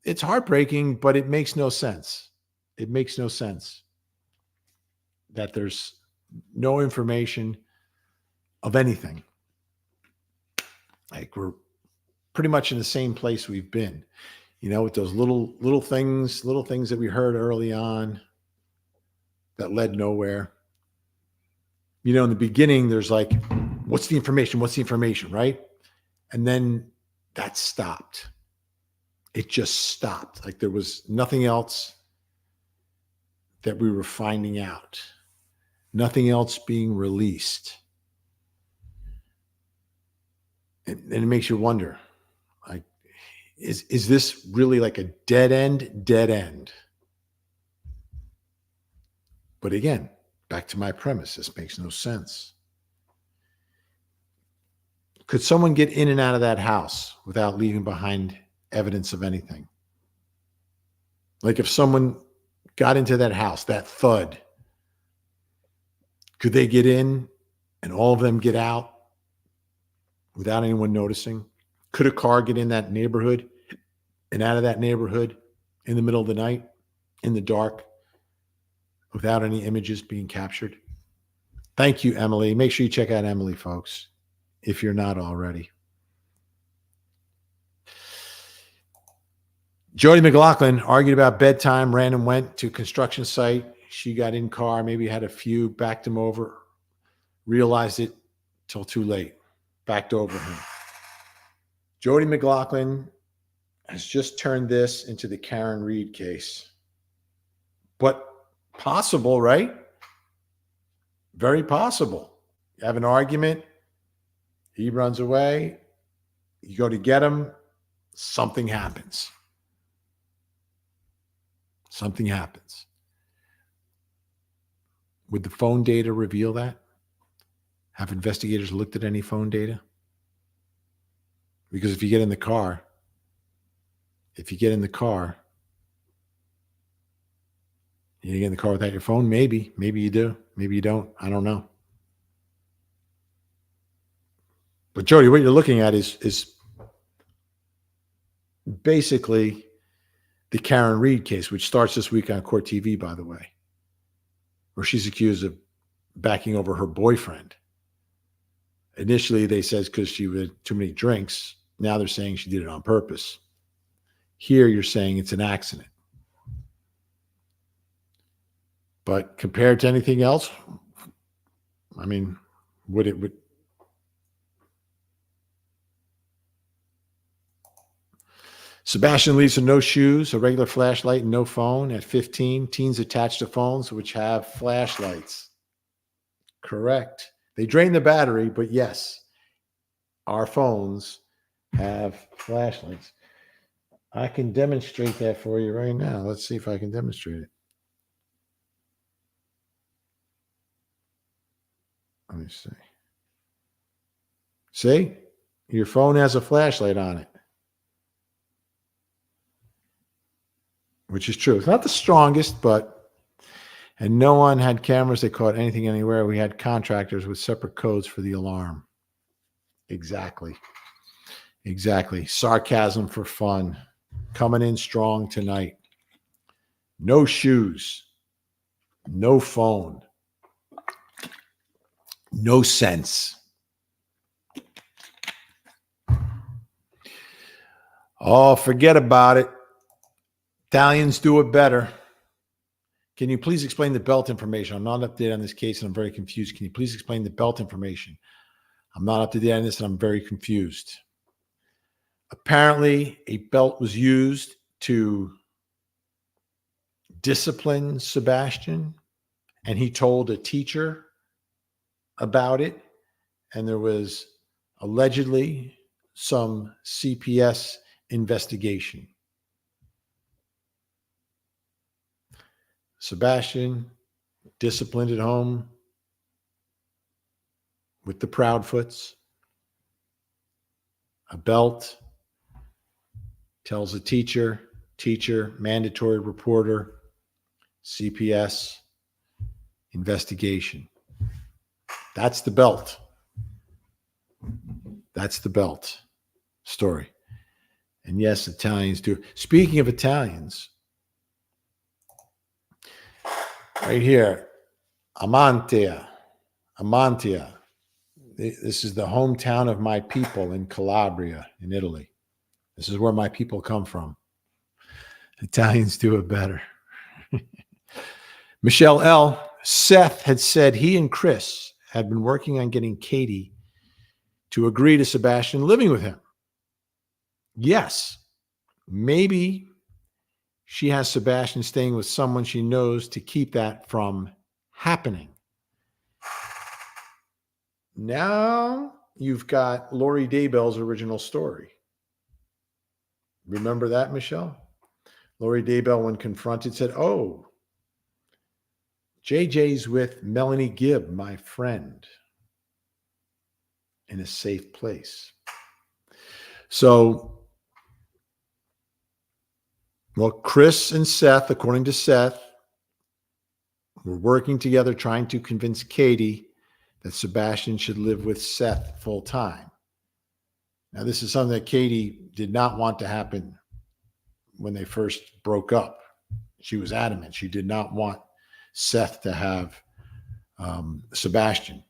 It's heartbreaking, but it makes no sense. It makes no sense that there's no information of anything. Like, we're pretty much in the same place we've been, with those little things that we heard early on that led nowhere. In the beginning, there's like, what's the information, right? And then that stopped. It just stopped. Like there was nothing else that we were finding out. Nothing else being released. And it makes you wonder, like, is this really like a dead end? But again, back to my premise, this makes no sense. Could someone get in and out of that house without leaving behind evidence of anything? Like if someone got into that house, that thud, could they get in and all of them get out without anyone noticing? Could a car get in that neighborhood and out of that neighborhood in the middle of the night, in the dark, without any images being captured? Thank you, Emily. Make sure you check out Emily, folks, if you're not already. Jody McLaughlin argued about bedtime, ran and went to a construction site. She got in car, maybe had a few, backed him over, realized it till too late, backed over him. Jody McLaughlin has just turned this into the Karen Reed case. But possible, right? Very possible. You have an argument, he runs away, you go to get him, something happens. Something happens. Would the phone data reveal that? Have investigators looked at any phone data? Because if you get in the car, you get in the car without your phone, maybe you do, maybe you don't. I don't know. But Jody, what you're looking at is basically the Karen Reed case, which starts this week on Court TV, by the way, where she's accused of backing over her boyfriend. Initially, they said because she had too many drinks. Now they're saying she did it on purpose. Here, you're saying it's an accident. But compared to anything else, I mean, would Sebastian leaves with no shoes, a regular flashlight, and no phone. At 15, teens attached to phones which have flashlights. Correct. They drain the battery, but yes, our phones have flashlights. I can demonstrate that for you right now. Let's see if I can demonstrate it. Let me see. See? Your phone has a flashlight on it. Which is true. It's not the strongest, and no one had cameras that caught anything anywhere. We had contractors with separate codes for the alarm. Exactly. Sarcasm for fun. Coming in strong tonight. No shoes. No phone. No sense. Oh, forget about it. Italians do it better. Can you please explain the belt information? I'm not up to date on this case and I'm very confused. Can you please explain the belt information? I'm not up to date on this and I'm very confused. Apparently, a belt was used to discipline Sebastian, and he told a teacher about it, and there was allegedly some CPS investigation. Sebastian disciplined at home with the Proudfoots. A belt tells a teacher, mandatory reporter, CPS investigation. That's the belt. That's the belt story. And yes, Italians do. Speaking of Italians, right here, Amantea. This is the hometown of my people in Calabria, in Italy. This is where my people come from. Italians do it better. Michelle L. Seth had said he and Chris had been working on getting Katie to agree to Sebastian living with him. Yes, maybe she has Sebastian staying with someone she knows to keep that from happening. Now you've got Lori Daybell's original story. Remember that, Michelle? Lori Daybell, when confronted, said, "Oh, JJ's with Melanie Gibb, my friend, in a safe place." So, well, Chris and Seth, according to Seth, were working together trying to convince Katie that Sebastian should live with Seth full time. Now, this is something that Katie did not want to happen when they first broke up. She was adamant. She did not want Seth to have Sebastian.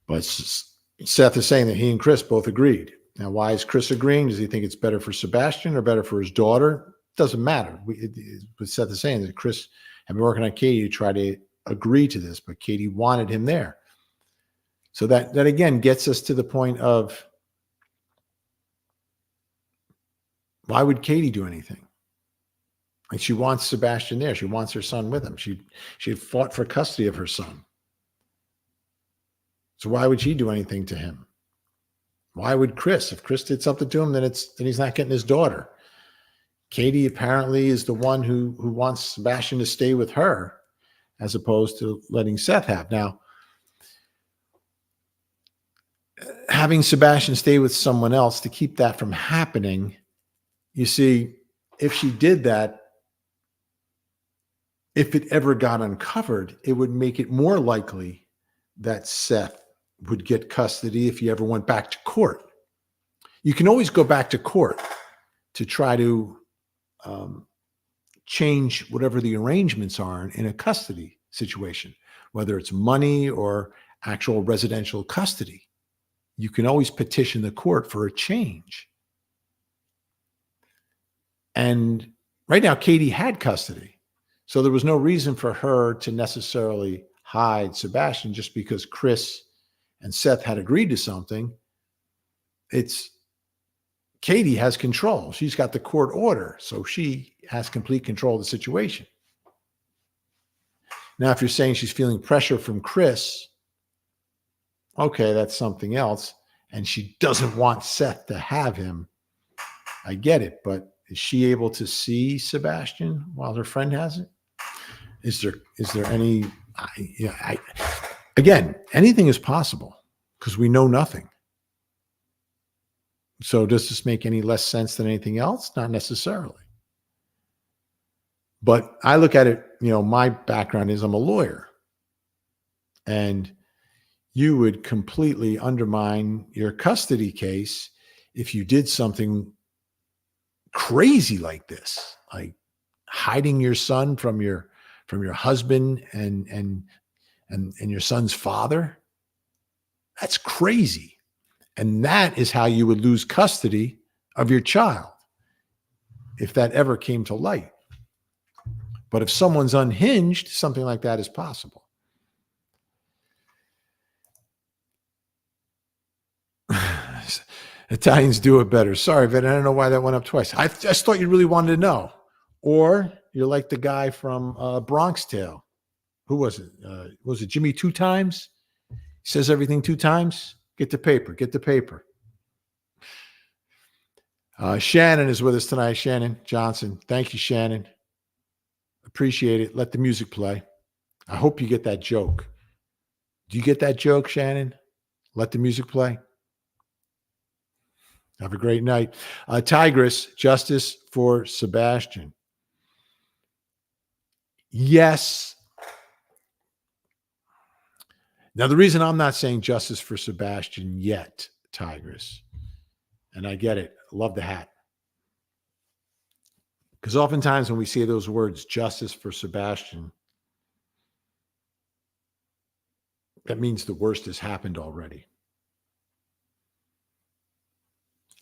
But Seth is saying that he and Chris both agreed. Now, why is Chris agreeing? Does he think it's better for Sebastian or better for his daughter? It doesn't matter. But Seth is saying that Chris had been working on Katie to try to agree to this, but Katie wanted him there. So that again gets us to the point of, why would Katie do anything? Like, she wants Sebastian there. She wants her son with him. She had fought for custody of her son. So why would she do anything to him? Why would Chris? If Chris did something to him, then he's not getting his daughter. Katie apparently is the one who wants Sebastian to stay with her, as opposed to letting Seth have. Now, having Sebastian stay with someone else to keep that from happening, you see, if she did that, if it ever got uncovered, it would make it more likely that Seth would get custody if he ever went back to court. You can always go back to court to try to change whatever the arrangements are in a custody situation, whether it's money or actual residential custody. You can always petition the court for a change. And right now, Katie had custody. So there was no reason for her to necessarily hide Sebastian just because Chris and Seth had agreed to something. It's Katie has control. She's got the court order, so she has complete control of the situation. Now, if you're saying she's feeling pressure from Chris, okay, that's something else. And she doesn't want Seth to have him. I get it, but is she able to see Sebastian while her friend has it? Is there any? Again, anything is possible because we know nothing. So does this make any less sense than anything else? Not necessarily. But I look at it, my background is I'm a lawyer. And you would completely undermine your custody case if you did something crazy like this, like hiding your son from your husband and your son's father. That's crazy. And that is how you would lose custody of your child if that ever came to light. But if someone's unhinged, something like that is possible. Italians do it better. Sorry, Vin, I don't know why that went up twice. I just thought you really wanted to know. Or you're like the guy from Bronx Tale. Who was it? Was it Jimmy 2 times? He says everything 2 times. Get the paper. Get the paper. Shannon is with us tonight. Shannon Johnson. Thank you, Shannon. Appreciate it. Let the music play. I hope you get that joke. Do you get that joke, Shannon? Let the music play. Have a great night. Tigress, justice for Sebastian. Yes. Now, the reason I'm not saying justice for Sebastian yet, Tigress, and I get it. I love the hat. Because oftentimes when we see those words, justice for Sebastian, that means the worst has happened already.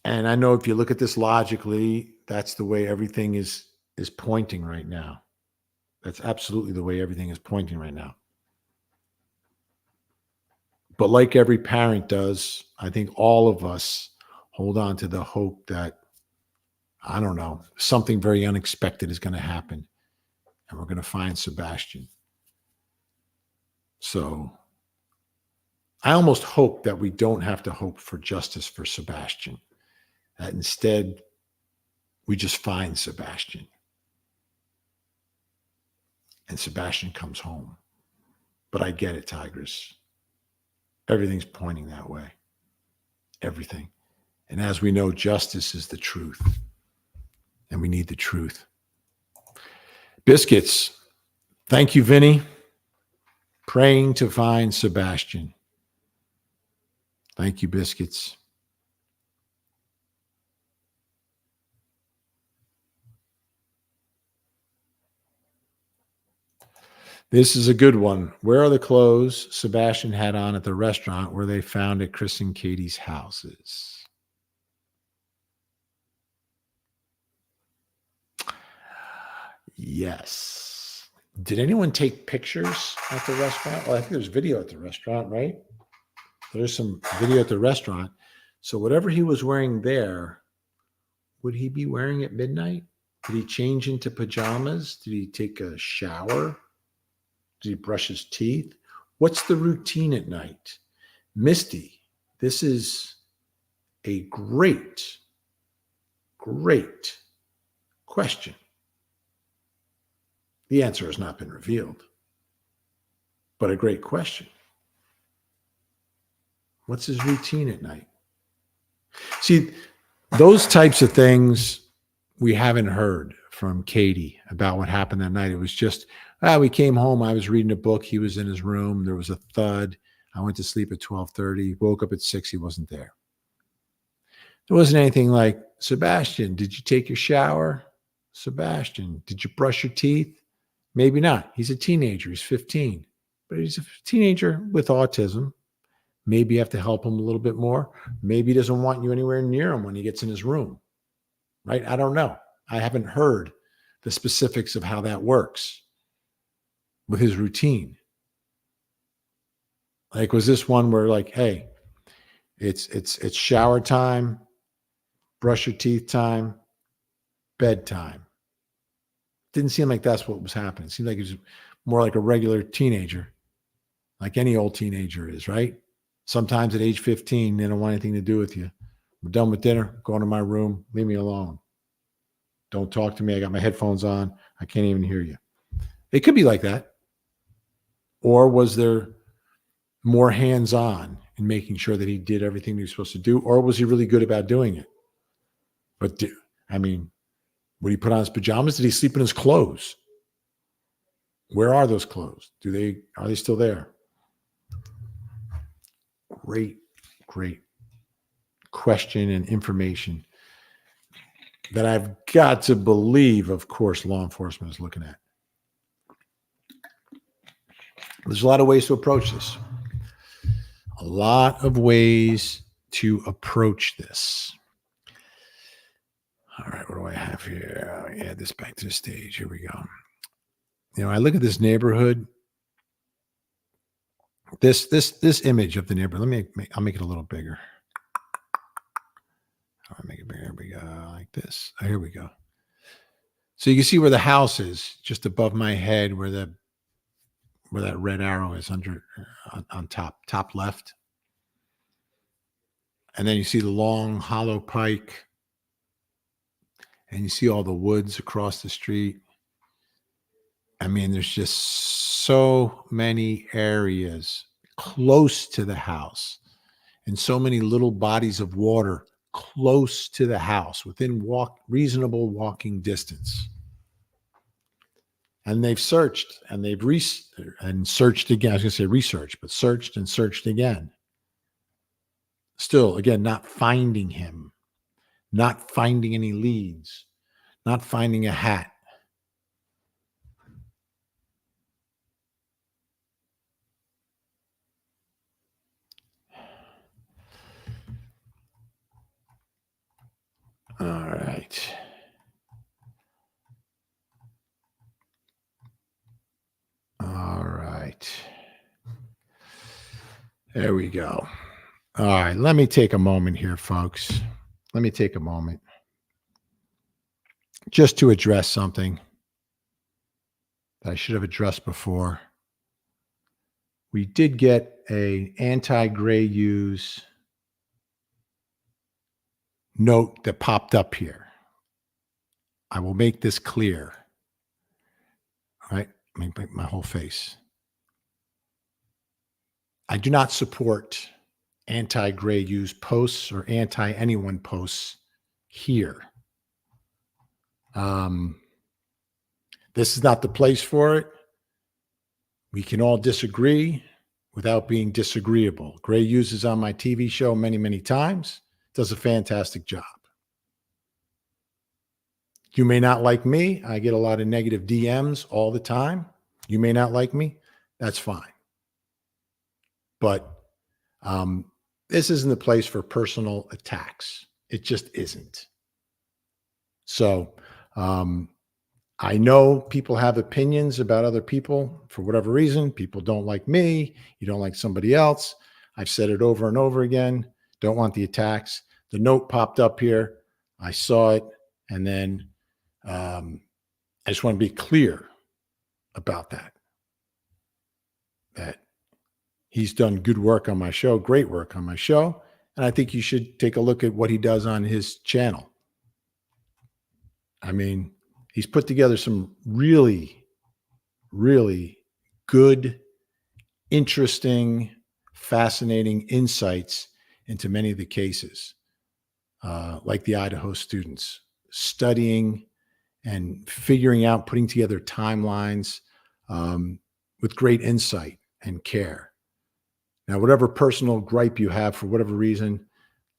And I know if you look at this logically, that's the way everything is pointing right now. That's absolutely the way everything is pointing right now. But like every parent does, I think all of us hold on to the hope that, I don't know, something very unexpected is going to happen and we're going to find Sebastian. So I almost hope that we don't have to hope for justice for Sebastian, that instead we just find Sebastian and Sebastian comes home. But I get it, Tigress. Everything's pointing that way. Everything. And as we know, justice is the truth. And we need the truth. Biscuits. Thank you, Vinny. Praying to find Sebastian. Thank you, Biscuits. This is a good one. Where are the clothes Sebastian had on at the restaurant where they found at Chris and Katie's houses? Yes. Did anyone take pictures at the restaurant? Well, I think there's video at the restaurant, right? There's some video at the restaurant. So whatever he was wearing there, would he be wearing at midnight? Did he change into pajamas? Did he take a shower? Did he brush his teeth? What's the routine at night? Misty, this is a great question. The answer has not been revealed, but a great question. What's his routine at night? See, those types of things we haven't heard from Katie about what happened that night. It was just, we came home. I was reading a book. He was in his room. There was a thud. I went to sleep at 12:30, woke up at 6. He wasn't there. There wasn't anything like, Sebastian, did you take your shower? Sebastian, did you brush your teeth? Maybe not. He's a teenager. He's 15, but he's a teenager with autism. Maybe you have to help him a little bit more. Maybe he doesn't want you anywhere near him when he gets in his room, right? I don't know. I haven't heard the specifics of how that works with his routine. Like, was this one where like, hey, it's shower time, brush your teeth time, bedtime? Didn't seem like that's what was happening. It seemed like he was more like a regular teenager, like any old teenager is, right? Sometimes at age 15, they don't want anything to do with you. We're done with dinner, go into my room, leave me alone. Don't talk to me. I got my headphones on. I can't even hear you. It could be like that. Or was there more hands-on in making sure that he did everything he was supposed to do, or was he really good about doing it? But would he put on his pajamas? Did he sleep in his clothes? Where are those clothes? Are they still there? Great question and information that I've got to believe, of course, law enforcement is looking at. There's a lot of ways to approach this. A lot of ways to approach this. All right, what do I have here? Add this back to the stage. Here we go. I look at this neighborhood. This image of the neighborhood. I'll make it a little bigger. I'll make it bigger. Here we go, like this. Oh, here we go. So you can see where the house is, just above my head, where that red arrow is on top left. And then you see the long hollow pike, and you see all the woods across the street. I mean, there's just so many areas close to the house and so many little bodies of water close to the house within reasonable walking distance. And they've searched and they've searched again. I was going to say researched, but searched and searched again. Still, again, not finding him, not finding any leads, not finding a hat. All right. All right. There we go. All right. Let me take a moment here, folks. Let me take a moment just to address something that I should have addressed before. We did get an anti-gray use note that popped up here. I will make this clear. All right? Make my whole face. I do not support anti-gray use posts or anti-anyone posts here. This is not the place for it. We can all disagree without being disagreeable. Gray uses on my TV show many, many times. Does a fantastic job. You may not like me. I get a lot of negative DMs all the time. You may not like me. That's fine. But this isn't the place for personal attacks. It just isn't. So I know people have opinions about other people for whatever reason. People don't like me. You don't like somebody else. I've said it over and over again. Don't want the attacks. The note popped up here. I saw it. And then I just want to be clear about that. That he's done good work on my show, great work on my show. And I think you should take a look at what he does on his channel. I mean, he's put together some really, really good, interesting, fascinating insights into many of the cases, like the Idaho students, studying and figuring out, putting together timelines with great insight and care. Now, whatever personal gripe you have for whatever reason,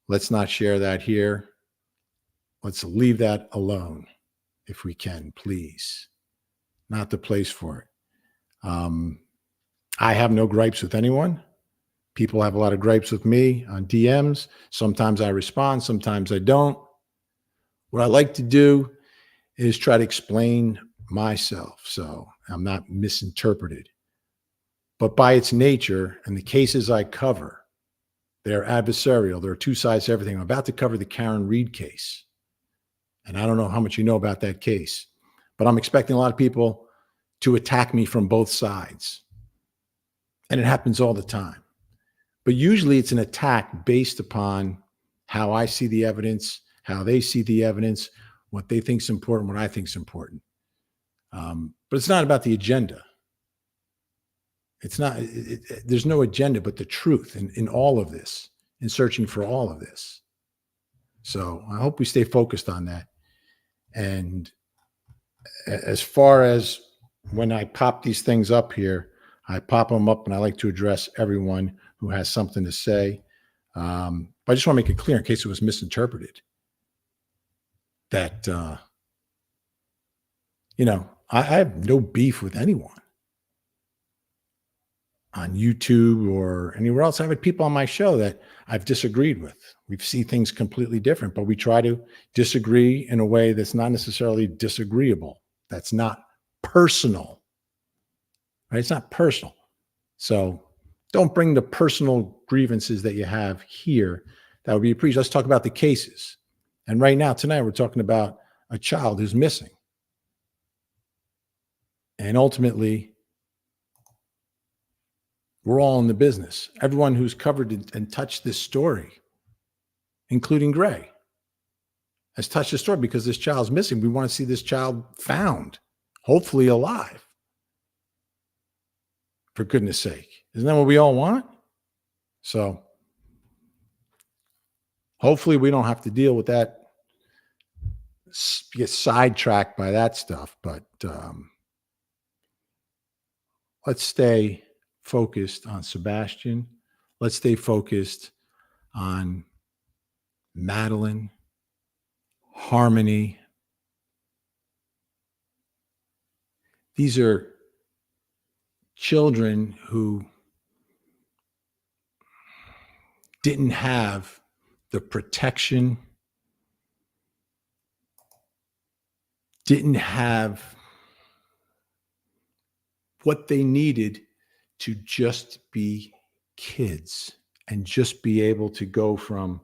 let's not share that here. Let's leave that alone if we can, please. Not the place for it. I have no gripes with anyone. People have a lot of gripes with me on DMs. Sometimes I respond, sometimes I don't. What I like to do is try to explain myself so I'm not misinterpreted. But by its nature and the cases I cover, they're adversarial. There are two sides to everything. I'm about to cover the Karen Reed case. And I don't know how much you know about that case, but I'm expecting a lot of people to attack me from both sides. And it happens all the time. But usually it's an attack based upon how I see the evidence, how they see the evidence, what they think is important, what I think is important. But it's not about the agenda. It's not, there's no agenda but the truth in all of this, in searching for all of this. So I hope we stay focused on that. And as far as when I pop these things up here, I pop them up and I like to address everyone who has something to say. But I just want to make it clear in case it was misinterpreted that, I have no beef with anyone on YouTube or anywhere else. I've had people on my show that I've disagreed with. We see things completely different, but we try to disagree in a way that's not necessarily disagreeable. That's not personal, right? It's not personal. So don't bring the personal grievances that you have here. That would be appreciated. Let's talk about the cases. And right now, tonight, we're talking about a child who's missing. And ultimately, we're all in the business. Everyone who's covered and touched this story, including Gray, has touched the story because this child's missing. We want to see this child found, hopefully alive. For goodness sake. Isn't that what we all want? So hopefully we don't have to deal with that, get sidetracked by that stuff. But let's stay focused on Sebastian. Let's stay focused on Madeline, Harmony. These are children who didn't have the protection, didn't have what they needed to just be kids and just be able to go from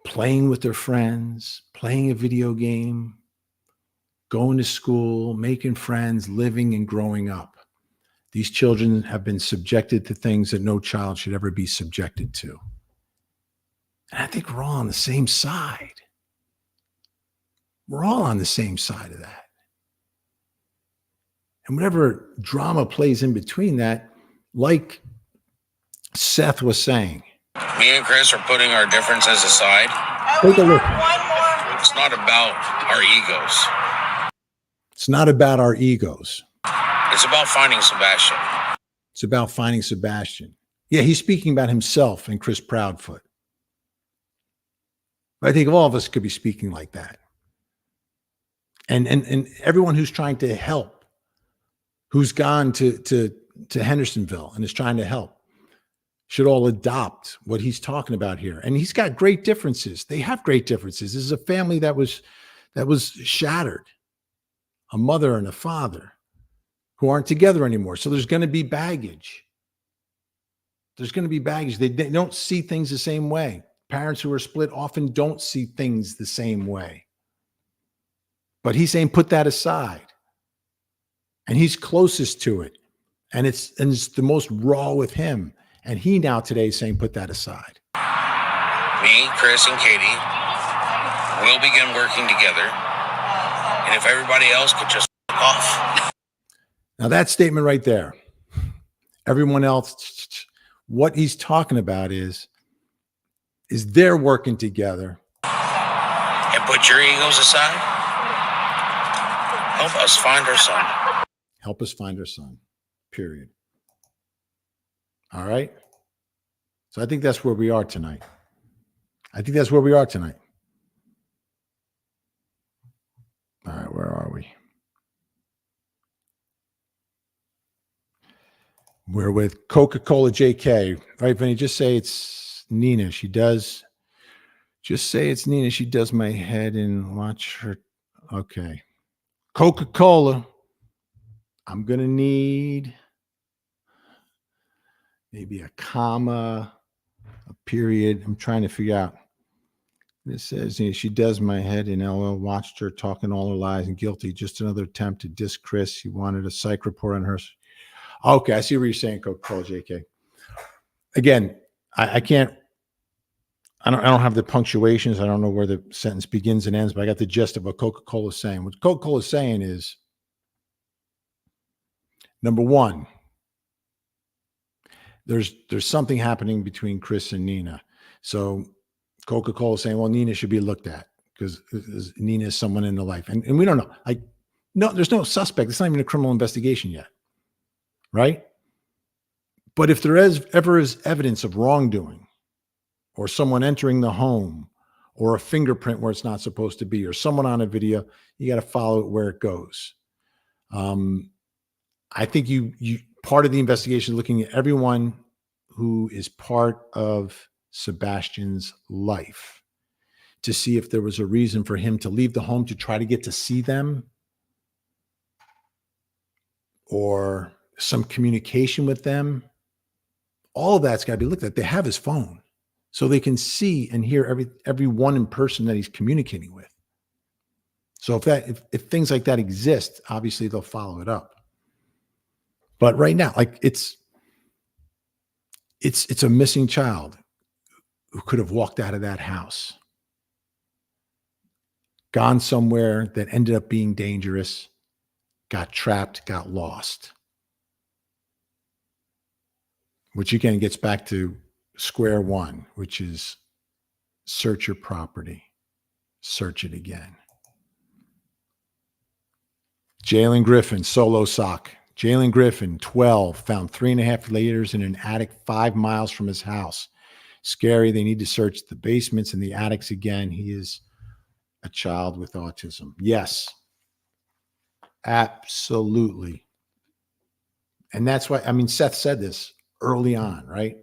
playing with their friends, playing a video game, going to school, making friends, living and growing up. These children have been subjected to things that no child should ever be subjected to. And I think we're all on the same side. We're all on the same side of that. And whatever drama plays in between that, like Seth was saying. Me and Chris are putting our differences aside. Take a look. One more. It's not about our egos. It's not about our egos. It's about finding Sebastian. It's about finding Sebastian. Yeah, he's speaking about himself and Chris Proudfoot. But I think all of us could be speaking like that. And everyone who's trying to help, who's gone to Hendersonville and is trying to help, should all adopt what he's talking about here. And he's got great differences. They have great differences. This is a family that was shattered, a mother and a father who aren't together anymore. So there's going to be baggage. There's going to be baggage. They don't see things the same way. Parents who are split often don't see things the same way. But he's saying put that aside. And he's closest to it. And it's the most raw with him. And he now today is saying put that aside. Me, Chris, and Katie will begin working together. And if everybody else could just fuck off. Now that statement right there, everyone else, what he's talking about is they're working together. And put your egos aside. Help us find our son. Help us find our son, period. All right? So I think that's where we are tonight. All right, where are we? We're with Coca-Cola JK. Right, Vinny? Just say it's Nina. She does. Just say it's Nina. She does my head and watch her. Okay. Coca-Cola. I'm going to need maybe a comma, a period. I'm trying to figure out. This says, she does my head in LL, watched her talking all her lies and guilty. Just another attempt to diss Chris. He wanted a psych report on her. Okay, I see what you're saying, Coca-Cola JK. Again, I can't, I don't have the punctuations. I don't know where the sentence begins and ends, but I got the gist of what Coca-Cola is saying. What Coca-Cola is saying is, number one, there's something happening between Chris and Nina. So Coca-Cola is saying, well, Nina should be looked at because Nina is someone in the life. And we don't know. No, there's no suspect. It's not even a criminal investigation yet. Right? But if there ever is evidence of wrongdoing or someone entering the home or a fingerprint where it's not supposed to be or someone on a video, you got to follow it where it goes. I think you part of the investigation is looking at everyone who is part of Sebastian's life to see if there was a reason for him to leave the home to try to get to see them or some communication with them. All of that's got to be looked at. They have his phone, so they can see and hear everyone in person that he's communicating with. So if things like that exist, obviously they'll follow it up. But right now, like it's a missing child who could have walked out of that house, gone somewhere that ended up being dangerous, got trapped, got lost. Which again gets back to square one, which is search your property, search it again. Jalen Griffin, solo sock. Jalen Griffin, 12, found 3.5 liters in an attic 5 miles from his house. Scary. They need to search the basements and the attics again. He is a child with autism. Yes, absolutely. And that's why, I mean, Seth said this early on, right?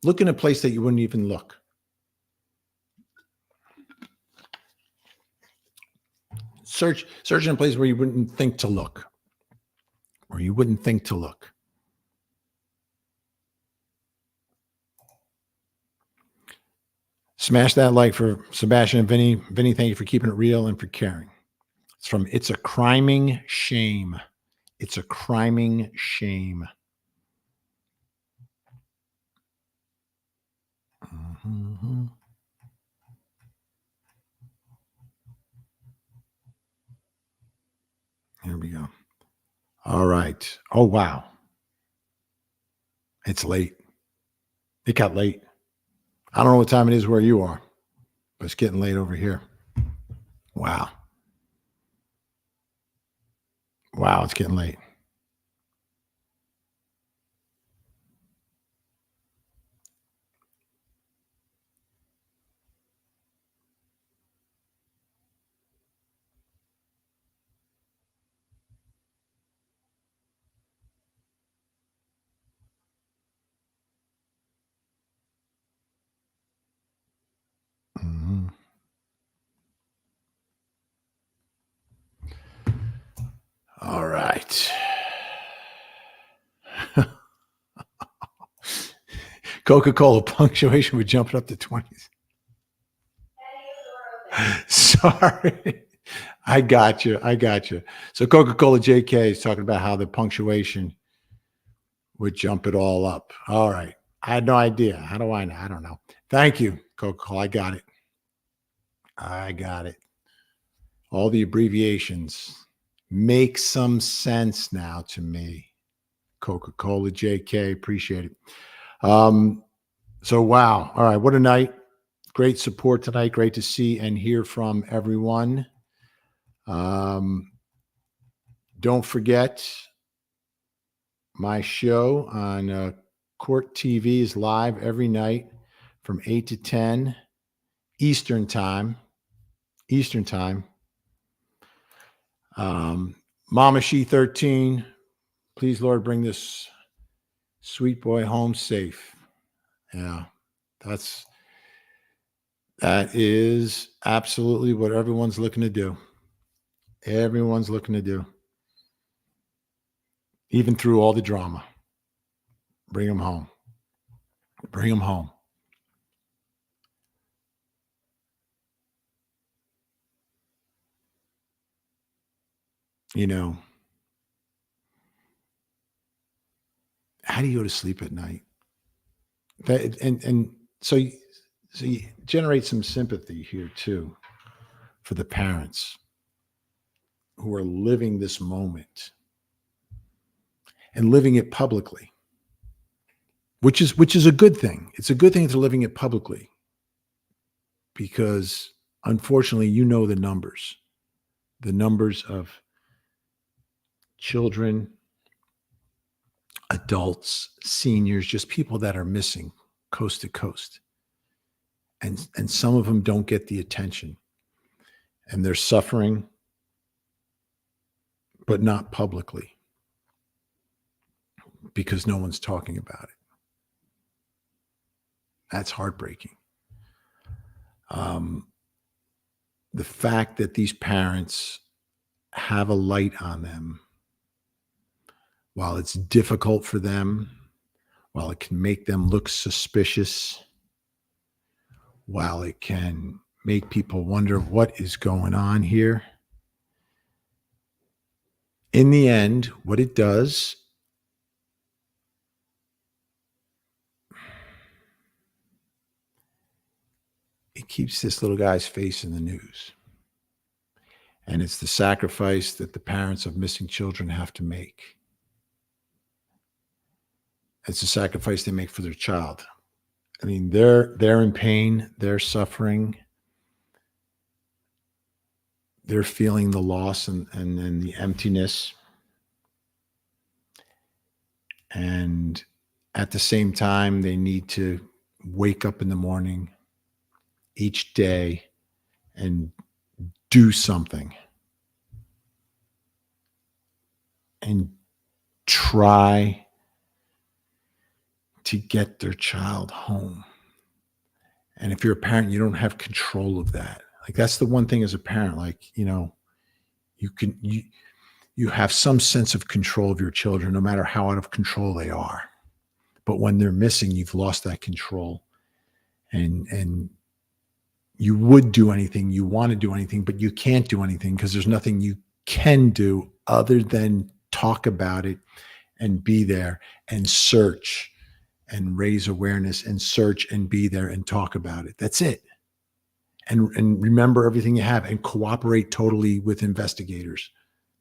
Look in a place that you wouldn't even look. Search in a place where you wouldn't think to look. Or you wouldn't think to look. Smash that like for Sebastian and Vinny. Vinny, thank you for keeping it real and for caring. It's from It's a Criming Shame. It's a criming shame. Mm-hmm. Here we go. All right. Oh, wow. It's late. It got late. I don't know what time it is where you are, but it's getting late over here. Wow. Wow, it's getting late. Mm-hmm. All right. Coca-Cola punctuation would jump it up to 20s. Sorry. I got you. So Coca-Cola JK is talking about how the punctuation would jump it all up. All right. I had no idea. How do I know? I don't know. Thank you, Coca-Cola. I got it. All the abbreviations make some sense now to me. Coca-Cola JK. Appreciate it. So, wow. All right. What a night. Great support tonight. Great to see and hear from everyone. Don't forget my show on Court TV is live every night from 8 to 10 Eastern time. Mama She 13, please, Lord, bring this sweet boy home safe. Yeah, that is absolutely what everyone's looking to do. Even through all the drama. Bring them home. You know, how do you go to sleep at night? So you generate some sympathy here too for the parents who are living this moment and living it publicly. which is a good thing. It's a good thing to living it publicly, because unfortunately, you know the numbers of children, adults, seniors, just people that are missing coast to coast. And some of them don't get the attention, and they're suffering, but not publicly, because no one's talking about it. That's heartbreaking. The fact that these parents have a light on them, while it's difficult for them, while it can make them look suspicious, while it can make people wonder what is going on here, in the end, what it does, it keeps this little guy's face in the news. And it's the sacrifice that the parents of missing children have to make. It's a sacrifice they make for their child. I mean, they're in pain, they're suffering, they're feeling the loss and the emptiness. And at the same time, they need to wake up in the morning each day and do something and try to get their child home. And if you're a parent, you don't have control of that. Like, that's the one thing as a parent, like, you know, you have some sense of control of your children, no matter how out of control they are. But when they're missing, you've lost that control, and you would do anything, you want to do anything, but you can't do anything because there's nothing you can do other than talk about it and be there and search and raise awareness and search and be there and talk about it. That's it. And remember everything you have and cooperate totally with investigators.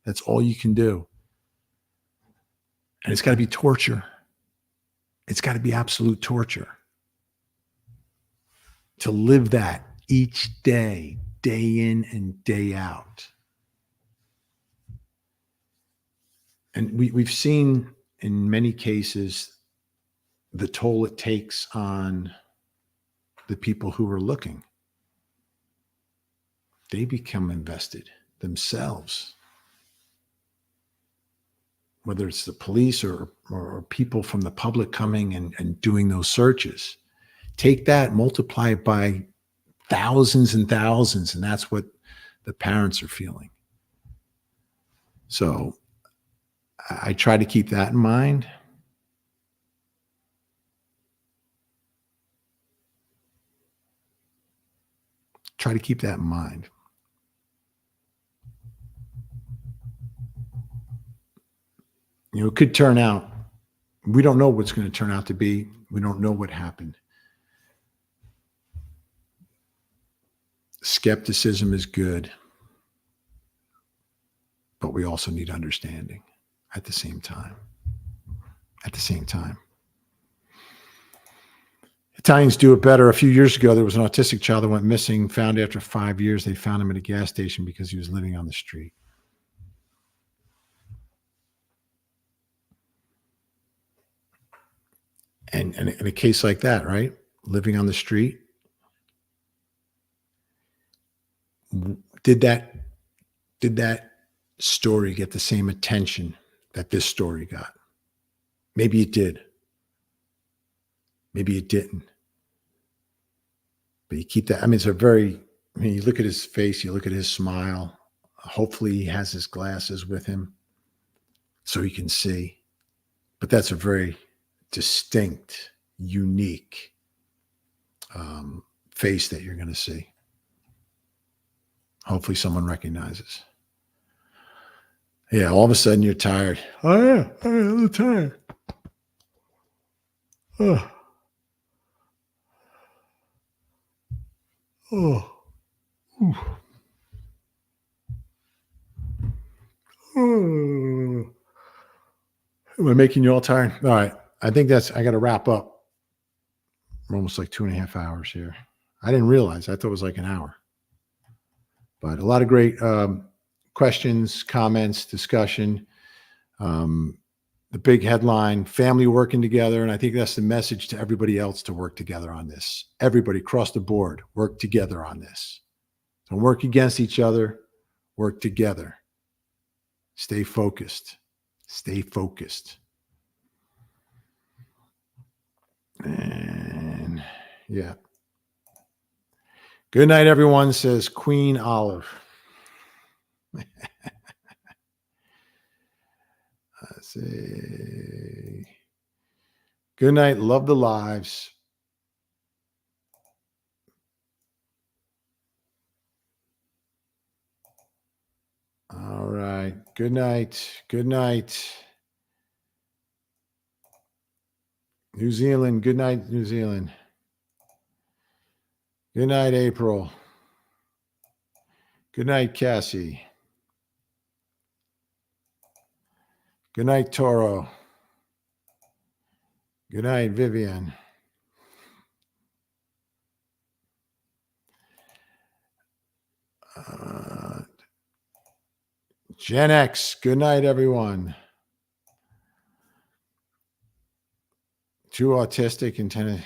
That's all you can do. And it's got to be torture. It's got to be absolute torture to live that each day, day in and day out. And we've seen in many cases the toll it takes on the people who are looking. They become invested themselves, whether it's the police or people from the public coming and doing those searches. Take that, multiply it by thousands and thousands, and that's what the parents are feeling. So I try to keep that in mind. Try to keep that in mind. You know, it could turn out, we don't know what's going to turn out to be. We don't know what happened. Skepticism is good, but we also need understanding at the same time. At the same time. Italians do it better. A few years ago, there was an autistic child that went missing, found after 5 years. They found him at a gas station because he was living on the street. And in a case like that, right? Living on the street. Did that story get the same attention that this story got? Maybe it did. Maybe it didn't. But you keep that. I mean, you look at his face, you look at his smile. Hopefully he has his glasses with him so he can see. But that's a very distinct, unique face that you're going to see. Hopefully someone recognizes. Yeah, all of a sudden you're tired. Oh, yeah, I'm tired. Oh. Oh. Ooh. Oh. Am I making you all tired? All right. I think I got to wrap up. We're almost like 2.5 hours here. I didn't realize. I thought it was like an hour. But a lot of great questions, comments, discussion. The big headline, family working together. And I think that's the message to everybody else to work together on this. Everybody across the board, work together on this. Don't work against each other. Work together. Stay focused. Stay focused. And yeah. Good night, everyone, says Queen Olive. Let's see. Good night. Love the lives. All right. Good night. Good night. New Zealand. Good night, New Zealand. Good night, April. Good night, Cassie. Good night, Toro. Good night, Vivian. Gen X. Good night, everyone. Two autistic in Tennessee.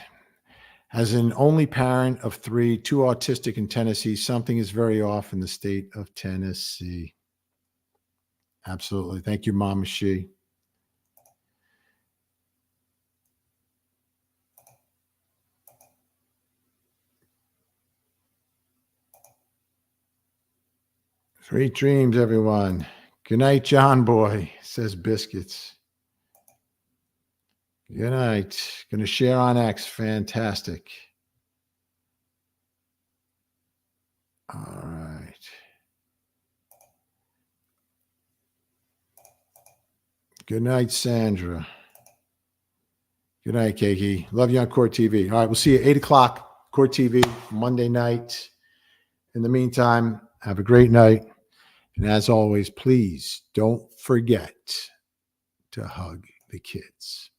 As an only parent of 3, 2 autistic in Tennessee, something is very off in the state of Tennessee. Absolutely. Thank you, Mama She. Sweet dreams, everyone. Good night, John Boy, says Biscuits. Good night. Going to share on X. Fantastic. All right. Good night, Sandra. Good night, Keiki. Love you on Court TV. All right, we'll see you at 8 o'clock, Court TV, Monday night. In the meantime, have a great night. And as always, please don't forget to hug the kids.